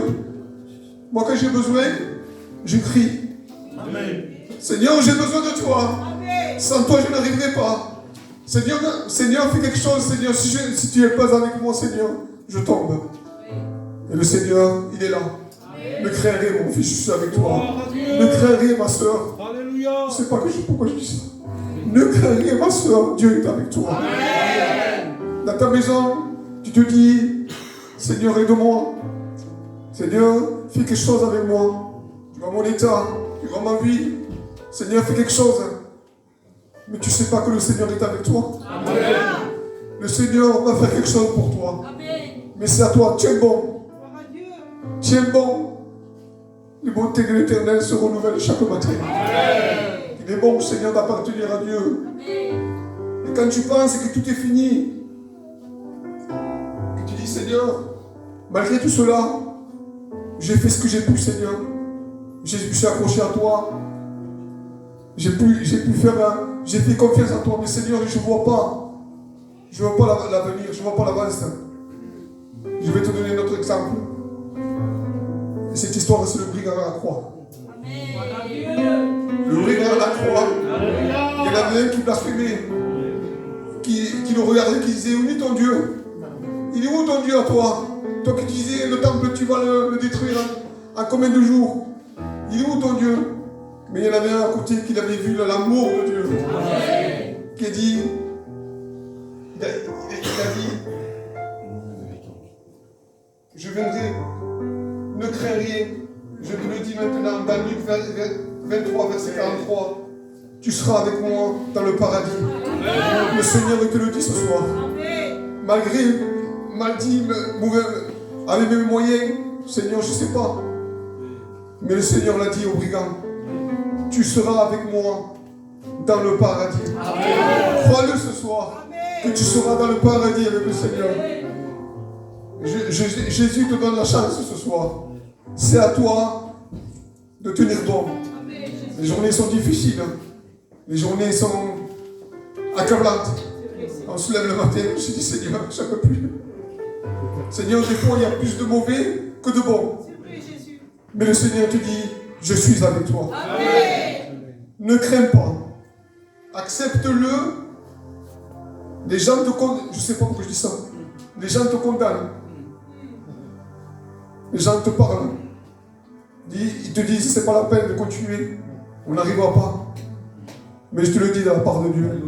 moi quand j'ai besoin, je crie. Amen. Seigneur, j'ai besoin de toi. Amen. Sans toi, je n'arriverai pas. Seigneur, fais quelque chose, Seigneur. Si tu n'es pas avec moi, Seigneur, je tombe. Et le Seigneur, il est là. Ne crains rien, mon fils, je suis avec toi. Ne crains rien, ma soeur. Je ne sais pas pourquoi je dis ça. Ne crains rien, ma soeur. Dieu est avec toi. Amen. Dans ta maison, tu te dis, Seigneur, aide-moi. Seigneur, fais quelque chose avec moi. Tu vois mon état, tu vois ma vie. Seigneur, fais quelque chose. Mais tu ne sais pas que le Seigneur est avec toi. Amen. Le Seigneur va faire quelque chose pour toi. Amen. Mais c'est à toi, tiens bon. Tiens bon. Les bontés de l'Éternel se renouvellent chaque matin. Amen. Il est bon, Seigneur, d'appartenir à Dieu. Amen. Et quand tu penses que tout est fini, que tu dis, Seigneur, malgré tout cela, j'ai fait ce que j'ai pu, Seigneur. Je suis accroché à toi. J'ai fait confiance à toi, mais Seigneur, je ne vois pas. Je ne vois pas l'avenir, je ne vois pas l'avance. Je vais te donner un autre exemple. Et cette histoire, c'est le brigand à la croix. Le brigand à la croix, il y en avait un qui blasphémait, qui le regardait, qui disait, où est ton Dieu? Il est où ton Dieu à toi? Toi qui disais, le temple, tu vas le détruire en combien de jours? Il est où ton Dieu? Mais il y en avait un à côté qui avait vu l'amour de Dieu. Amen. Qui a dit, il a dit, je viendrai, ne crains rien. Je te le dis maintenant, dans Luc 23, verset 43, tu seras avec moi dans le paradis. Amen. Le Seigneur te le dit ce soir. Amen. Malgré maladie, avec mes moyens, Seigneur, je ne sais pas. Mais le Seigneur l'a dit au brigand. Tu seras avec moi dans le paradis. Amen. Crois-le ce soir. Amen. Que tu seras dans le paradis avec le Seigneur. Jésus te donne la chance ce soir. C'est à toi de tenir bon. Les journées sont difficiles. Les journées sont accablantes. On se lève le matin, je me suis dit, Seigneur, j'en peux plus. Seigneur, des fois, il y a plus de mauvais que de bons. Mais le Seigneur te dit, je suis avec toi. Amen. Ne crains pas. Accepte-le. Les gens te condamnent. Je ne sais pas pourquoi je dis ça. Les gens te condamnent. Les gens te parlent. Ils te disent, c'est pas la peine de continuer. On n'arrivera pas. Mais je te le dis de la part de Dieu.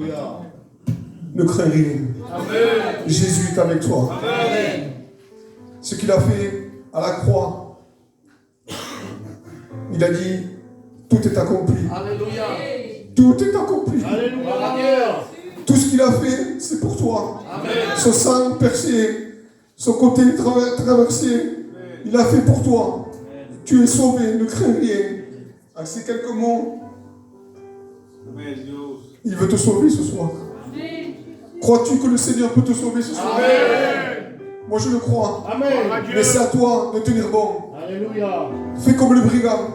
Ne crains rien. Amen. Jésus est avec toi. Amen. Ce qu'il a fait à la croix, il a dit, tout est accompli. Alléluia. Tout est accompli. Alléluia. Tout ce qu'il a fait, c'est pour toi. Amen. Son sang percé, son côté traversé, il a fait pour toi. Tu es sauvé, ne crains rien. Avec ces quelques mots, il veut te sauver ce soir. Crois-tu que le Seigneur peut te sauver ce soir? Amen. Moi je le crois. Amen. Mais c'est à toi de tenir bon. Alléluia. Fais comme le brigand.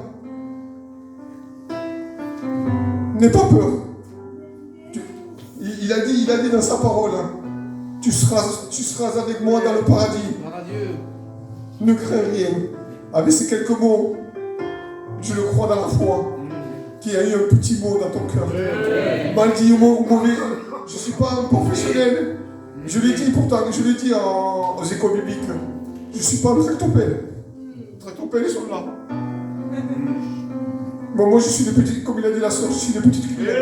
N'aie pas peur. Il a dit dans sa parole, hein, tu seras avec moi dans le paradis. Ne crains rien. Avec ces quelques mots, je le crois dans la foi, qu'il y a eu un petit mot dans ton cœur. Mal dit ou mauvais. Je ne suis pas un professionnel. Je l'ai dit pourtant, je l'ai dit aux écoles bibliques. Je ne suis pas le tractopelle. Les tractopelles, ils sont là. Bon, moi, je suis des petites, comme il a dit la soeur, je suis des petites cuillères.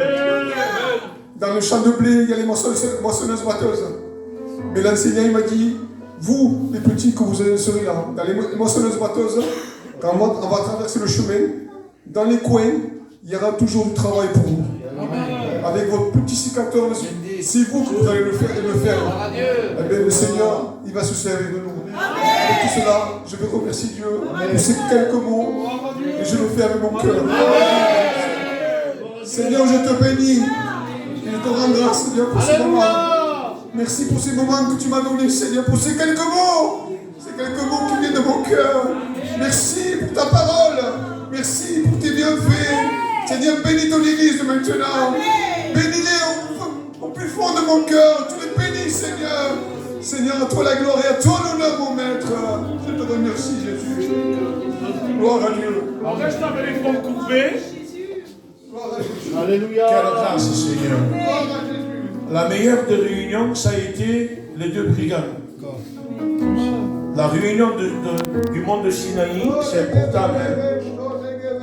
Dans le champ de blé, il y a les moissonneuses-batteuses. Mais l'enseignant, il m'a dit, vous, les petits que vous serez là, dans les moissonneuses-batteuses, quand on va traverser le chemin, dans les coins, il y aura toujours du travail pour vous. Avec votre petit cicateur, c'est vous que vous allez le faire et le faire. Eh bien, le Seigneur, il va se servir de nous. Et tout cela, je veux remercier Dieu pour ces quelques mots et je le fais avec mon cœur. Seigneur, je te bénis et je te rends grâce, Seigneur, pour ces moments. Merci pour ces moments que tu m'as donnés, Seigneur, pour ces quelques mots. Ces quelques mots qui viennent de mon cœur. Merci pour ta parole. Merci pour tes bienfaits. Seigneur, bénis ton église maintenant. Bénis-les au plus fond de mon cœur. Tu les bénis, Seigneur. Seigneur, à toi la gloire et à toi l'honneur, mon maître. Je te remercie, Jésus. Gloire à Dieu. On reste avec les fonds coupés. Alléluia. Quelle grâce, Seigneur. La meilleure des réunions, ça a été les deux brigands. La réunion du mont de Sinaï, c'est important. Hein?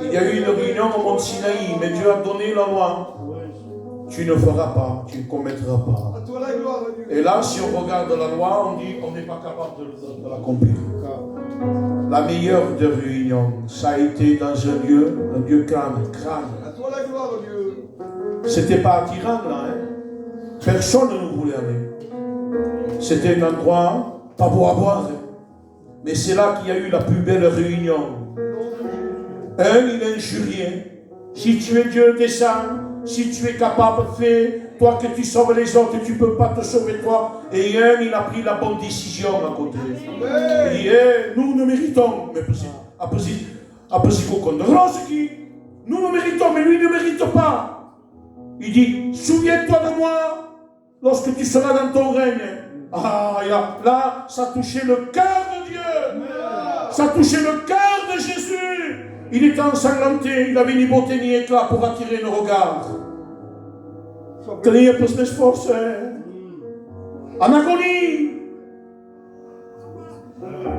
Il y a eu une réunion au mont Sinaï, mais Dieu a donné la loi. Tu ne feras pas, tu ne commettras pas. Et là, si on regarde la loi, on dit qu'on n'est pas capable de l'accomplir. La meilleure des réunions, ça a été dans un lieu calme. C'était pas attirant là. Hein? Personne ne voulait aller. C'était un endroit pas beau à voir. Hein? Mais c'est là qu'il y a eu la plus belle réunion. Il n'injure rien. Si tu es Dieu, descends. Si tu es capable, fais. Toi que tu sauves les autres, tu ne peux pas te sauver toi. Et il a pris la bonne décision à côté. Il dit, nous ne méritons. Mais après, nous ne méritons, mais lui ne mérite pas. Il dit, souviens-toi de moi lorsque tu seras dans ton règne. Là, ça touchait le cœur de Dieu. Ça touchait le cœur de Jésus. Il était ensanglanté, il avait ni beauté ni éclat pour attirer nos regards. Tenia plus force. En agonie.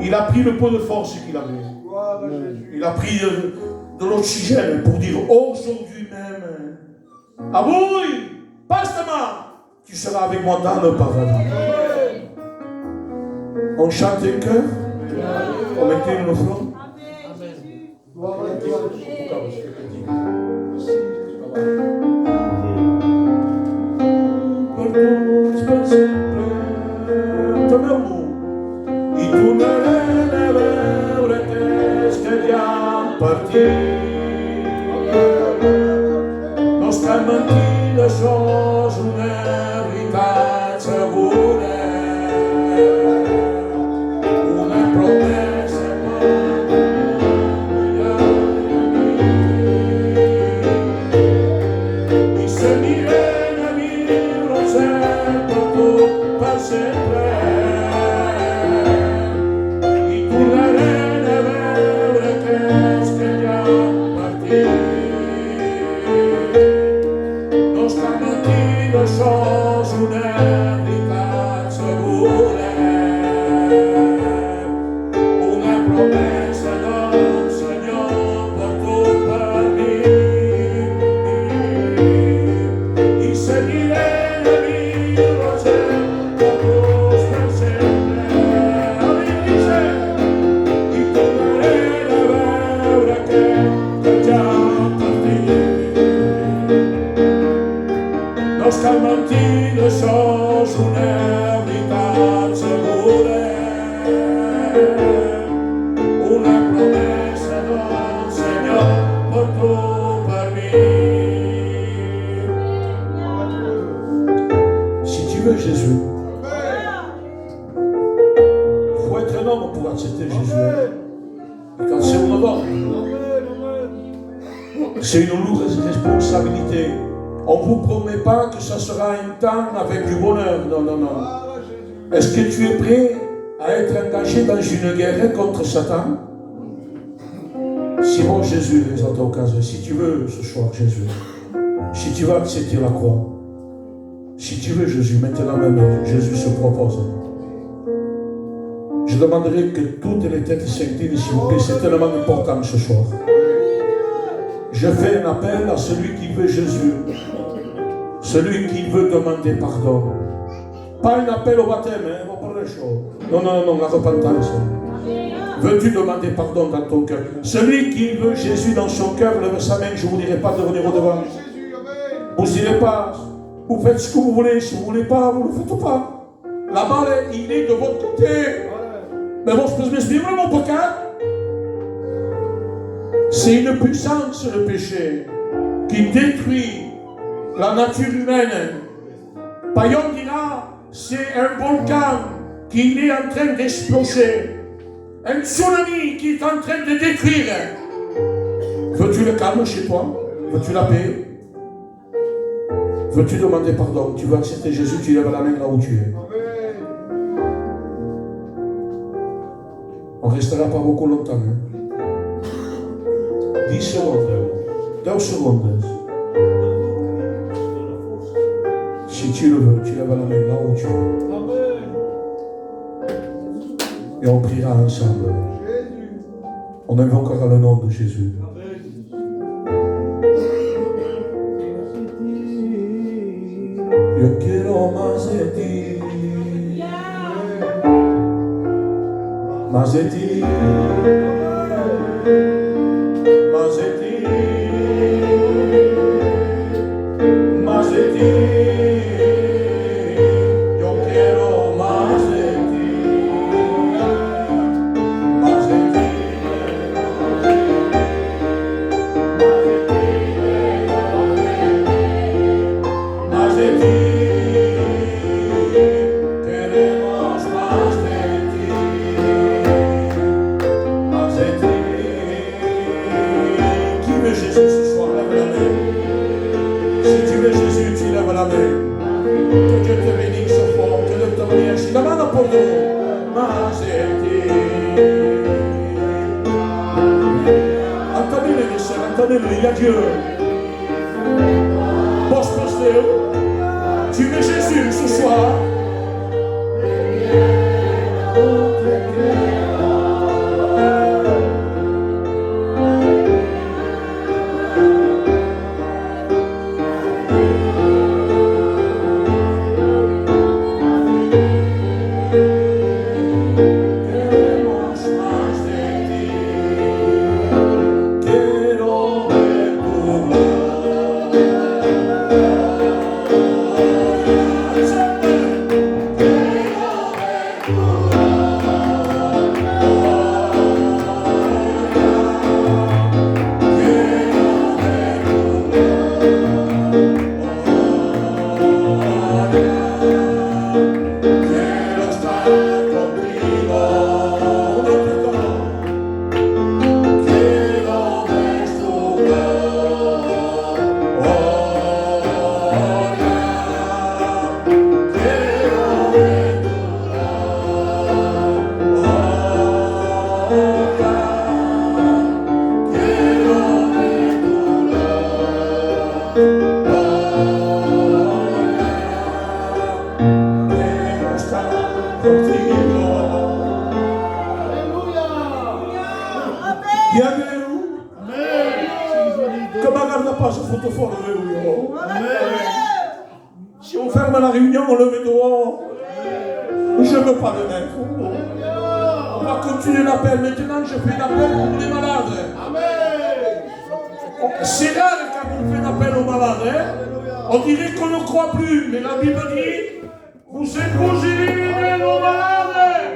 Il a pris le peu de force qu'il avait. Il a pris de l'oxygène pour dire aujourd'hui même. Ah oui, passe-moi. Tu seras avec moi dans le paradis. On chante un cœur. On mettait nos flancs. I tu ne veure que diam partir. Nos cal mentir això és una veritat segura. Una promesa I sempre i tornarem a veure aquells que ja han partit. No és cap mentida, això és una veritat segura, una promesa del Senyor per tu, per mi, i seguiré la vida de cruz per sempre. Aleluia! I tornaré a veure que ja han partit. No és cap mentida, això és una veritat segura, una promesa del Senyor per tu, per mi. Si tu veux Jésus, il faut être un homme pour accepter Jésus. Et quand c'est un homme, c'est une lourde responsabilité. On ne vous promet pas que ça sera un temps avec du bonheur. Non, non, non. Est-ce que tu es prêt à être engagé dans une guerre contre Satan? Si bon Jésus les a occasions, si tu veux ce soir Jésus, si tu veux accepter la croix, si tu veux Jésus, maintenant même Jésus se propose. Je demanderai que toutes les têtes s'inclinent, s'il vous plaît, c'est tellement important ce soir. Je fais un appel à celui qui veut Jésus, celui qui veut demander pardon. Pas un appel au baptême, hein, on va parler chaud. Non, non, non, la repentance. Veux-tu demander pardon dans ton cœur? Celui qui veut Jésus dans son cœur, lève sa main, je ne vous dirai pas de venir au devant. Vous n'irez pas, vous faites ce que vous voulez, si vous ne voulez pas, vous ne le faites pas. La balle, il est de votre côté. Mais bon, je peux m'exprimer mon pocket. C'est une puissance, le péché, qui détruit la nature humaine. Payon dira, c'est un volcan qui est en train d'exploser. Un tsunami qui est en train de détruire. Veux-tu le calme chez toi? Veux-tu la paix? Veux-tu demander pardon? Tu veux accepter Jésus, tu lèves la main là où tu es. On ne restera pas beaucoup longtemps. Hein? 10 secondes, 2 secondes. Si tu le veux, tu lèves la main là où tu es. Et on priera ensemble. On invoquera le nom de Jésus. Yo quiero más de ti. Más de ti. Más de ti. Más de ti. Yo quiero más de ti. Más de ti. Más de ti. Queremos más de ti. Más de ti. Qui veut Jésus ce soir? Lève la main. Si tu veux Jésus, tu lèves la main. Que Dieu te bénisse au fond, que Dieu te bénisse. Demande pour nous. Más de ti. Entendez-le, mes sœurs, entendez-le, il y a Dieu. Poste pasteur, tu veux Jésus ce soir? Queremos más de ti. Quiero ver tu gloria. Bienvenue. Comme on n'a pas ce photophone, si on ferme la réunion, on le met dehors. Je ne veux pas le mettre. On va continuer l'appel. Maintenant, je fais l'appel pour les malades. C'est rare quand on fait l'appel aux malades. On dirait qu'on ne croit plus. Mais la Bible dit, vous épouserez nos malades.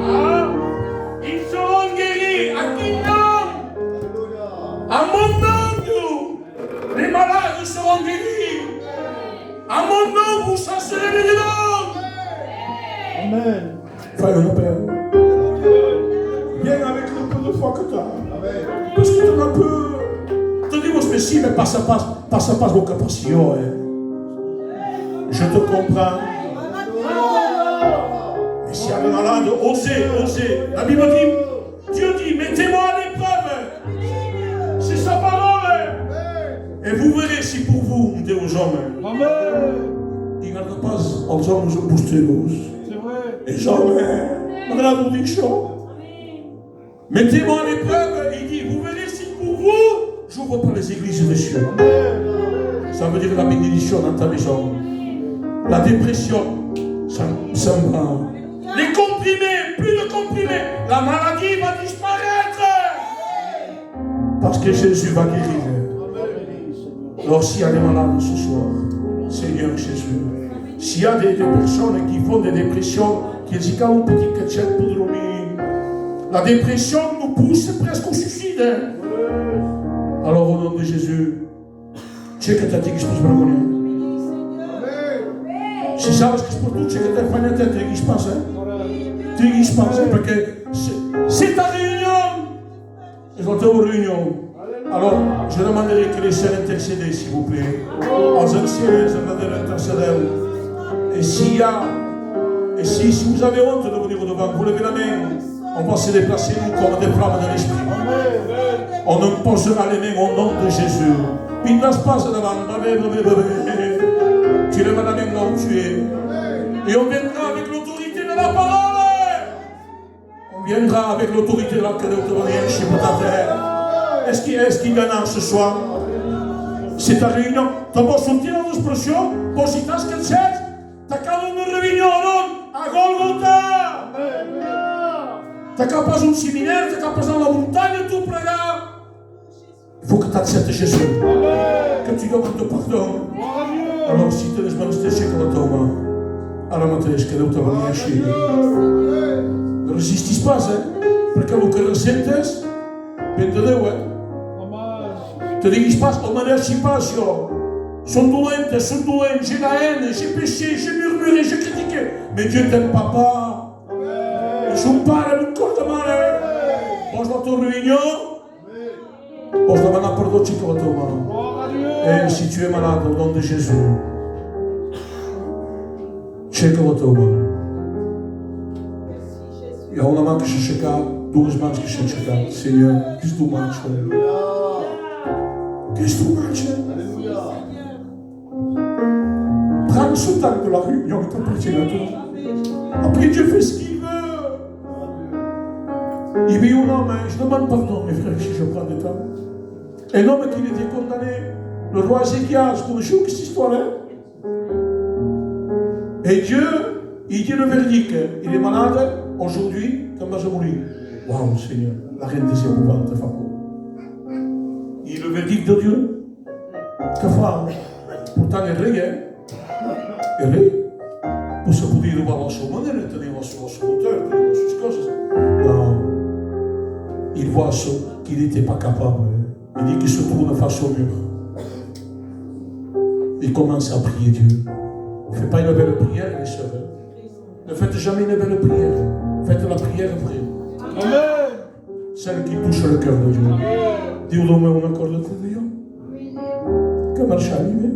Hein? Ils seront guéris. À qui nom? À mon nom, les malades seront guéris. À mon nom, vous chasserez les démons. Amen. Fais un appel. Viens avec le peu de foi que tu as. Parce que tu as un peu. Tu dis, mais si, mais passe vos capacités. Je te comprends. Mais si elle est malade, osez. La Bible dit, Dieu dit, mettez-moi à l'épreuve. C'est sa parole. Et vous verrez si pour vous, on dit aux hommes. Amen. Il ne regarde pas aux hommes, je bouge les bouches. Et jamais, malgré vos dictions. Mettez-moi à l'épreuve, il dit, vous verrez si pour vous, j'ouvre pas les églises des cieux. Ça veut dire la bénédiction dans ta maison. La dépression, ça me rend. Les comprimés, plus de comprimés, la maladie va disparaître. Parce que Jésus va guérir. Alors s'il y a des malades ce soir, Seigneur Jésus, s'il y a des personnes qui font des dépressions, qui disent un petit ketchup pour dormir, la dépression nous pousse presque au suicide. Alors au nom de Jésus, tu sais que tu as dit que je peux se parler. Si ça parce que je peux tout, tu sais que tu as fait la tête, tu dis que je pense. Tu dis que je pense, parce que c'est ta réunion. Ils ont été aux réunions. Alors, je demanderai que les sœurs intercèdent, s'il vous plaît. En anciens, les sœurs intercèdent. Et s'il y a, et si vous avez honte de venir au devant, vous levez la main. On va se déplacer nous comme des flammes de l'esprit. On imposera les mains au nom de Jésus. Il ne passe pas devant. Tu lèves la main là où tu es. Et on viendra avec l'autorité de la parole. On viendra avec l'autorité de la terre. Est-ce qu'il gagne ce soir? C'est ta réunion. Tu vas sortir en expression. Pour si tu as quelque chose, tu as qu'à une réunion à Golgotha. Tu n'as qu'à pas un séminaire, tu n'as qu'à pas dans la montagne, tout près là. Il faut que tu acceptes Jésus. Que tu demandes pardon. Alors si tu es manifesté chez Kalatoma, alors maintenant, je vais te venir chez Ne résistis pas, parce que vous que ressentes, ben de Dieu. Te dis pas, on ne réagit pas sur. Sont douleurs, j'ai la haine, j'ai péché, j'ai murmuré, j'ai critiqué. Mais Dieu t'aime, papa. Je vous parle de corps de malheur. Bon, je vais te réunion. Bon, je demande pardon, tu vas te malade. Et si tu es malade, au nom de Jésus, check le malade. Il y a un homme qui cherche à 12 manches qui cherchent à Seigneur, qu'est-ce que tu manges? Qu'est-ce que tu manges? Prends ce temps de la réunion et t'appartient à toi. Après, Dieu fait ce qu'il veut. Il vit un homme, je demande pardon, mes frères, si je prends du temps. Un homme qui était condamné, le roi Ézéchias, vous connaissez cette histoire-là? Et Dieu, il dit le verdict, il est malade, aujourd'hui, quand il va mourir. Waouh, Seigneur, la reine des épouvantes, il le verdict de Dieu. Que faire? Pourtant, il est rien. Il est. Pour se pouvoir voir la sua manière, tenir la sua hauteur, tenir les choses. Non. Il voit qu'il n'était pas capable. Il dit qu'il se tourne face au mur. Il commence à prier Dieu. Ne faites pas une belle prière, les sœurs. Ne faites jamais une belle prière. Faites la prière vraie. Amen. Celle qui touche le cœur de Dieu. Dieu-moi un accord de Dieu. Que marche arrivé.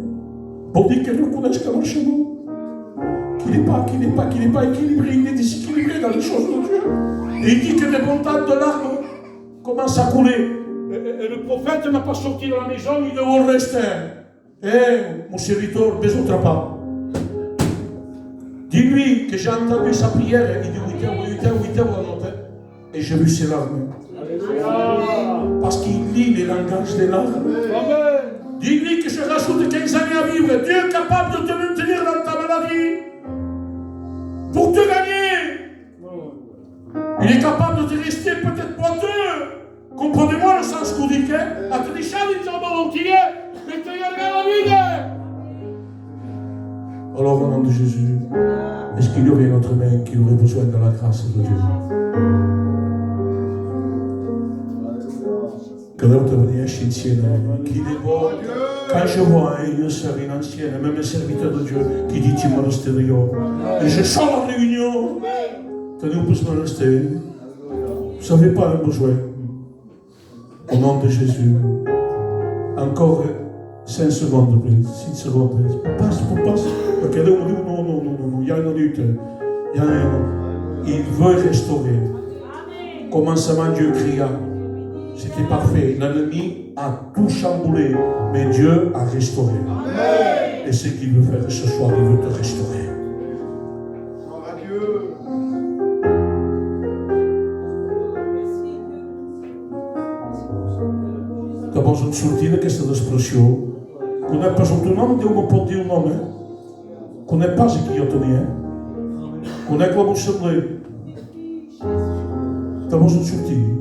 Pour dire qu'elle reconnaisse que marche nous. Qu'il n'est pas équilibré, il est déséquilibré dans les choses de Dieu. Et il dit que les montagnes de larmes commencent à couler. Et le prophète n'a pas sorti de la maison, il doit rester. Eh, mon serviteur, ne besoin pas. Dis-lui que j'ai entendu sa prière, il dit 8h la nuit, et j'ai vu ses larmes. Parce qu'il lit les langages des larmes. Dis-lui que je rajoute 15 années à vivre. Dieu est capable de te maintenir dans ta maladie. Pour te gagner. Il est capable de te rester peut-être boiteux. Comprenez-moi le sens codique. A te deixare in volontiers, mais te gagner la vie. Alors au nom de Jésus, est-ce qu'il y aurait une autre main qui aurait besoin de la grâce de Dieu? Que l'autre riesce insieme, chi di voi, quand je vois une sœur, une ancienne, même un serviteur de Dieu, qui dit tu me restes et je sors la réunion, tenez, vous pouvez me rester. Vous n'avez pas un besoin. Au nom de Jésus, encore 5 secondes, please. 6 secondes, please. Passe. Ok, là, on dit non, il y a une lutte. Il veut restaurer. Commencement, Dieu cria. C'était parfait. L'ennemi a tout chamboulé, mais Dieu a restauré. Et ce qu'il veut faire ce soir, il veut te restaurer. Dopo sono sortite questa esplosione. Non è pas son tuo nome, Dio mi può dire un nome. Non è pas ce che io tenia. Non è come semblé. Dopo sono sortiti.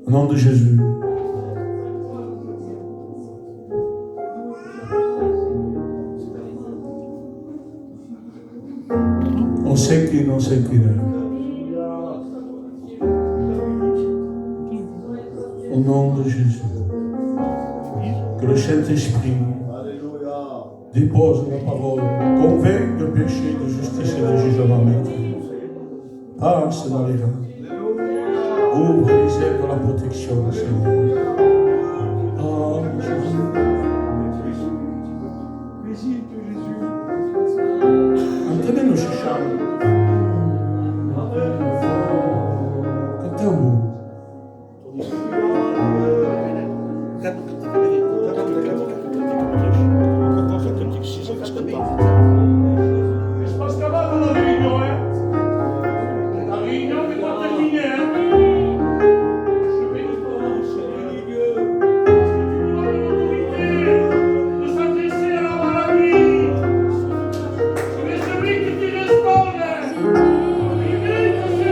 Au nom de Jésus. On s'incline. Au nom de Jésus. Que le Saint-Esprit dépose la parole, convainc de péché, de justice et de jugement. Passe dans les rangs. Ouvre les ailes de la protection, Seigneur. Oh, Jésus. Visite Jésus. Entenez-nous ce chant. Cantez-vous. Je passe qu'à dans la réunion, hein. La réunion n'est pas terminée, hein. Je bénis ton nom, Seigneur. Tu nous donnes l'autorité de s'adresser à la maladie. Tu es celui qui t'y restaure. Lui qui se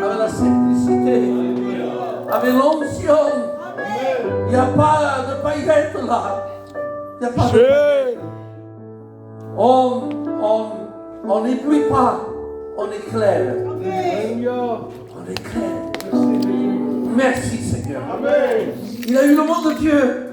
Avec la simplicité, avec l'onction. Il n'y a pas de paillettes là. Il n'y a pas de paillettes. On n'éblouit pas, on éclaire. On éclaire. Merci Seigneur. Il a eu le mot de Dieu.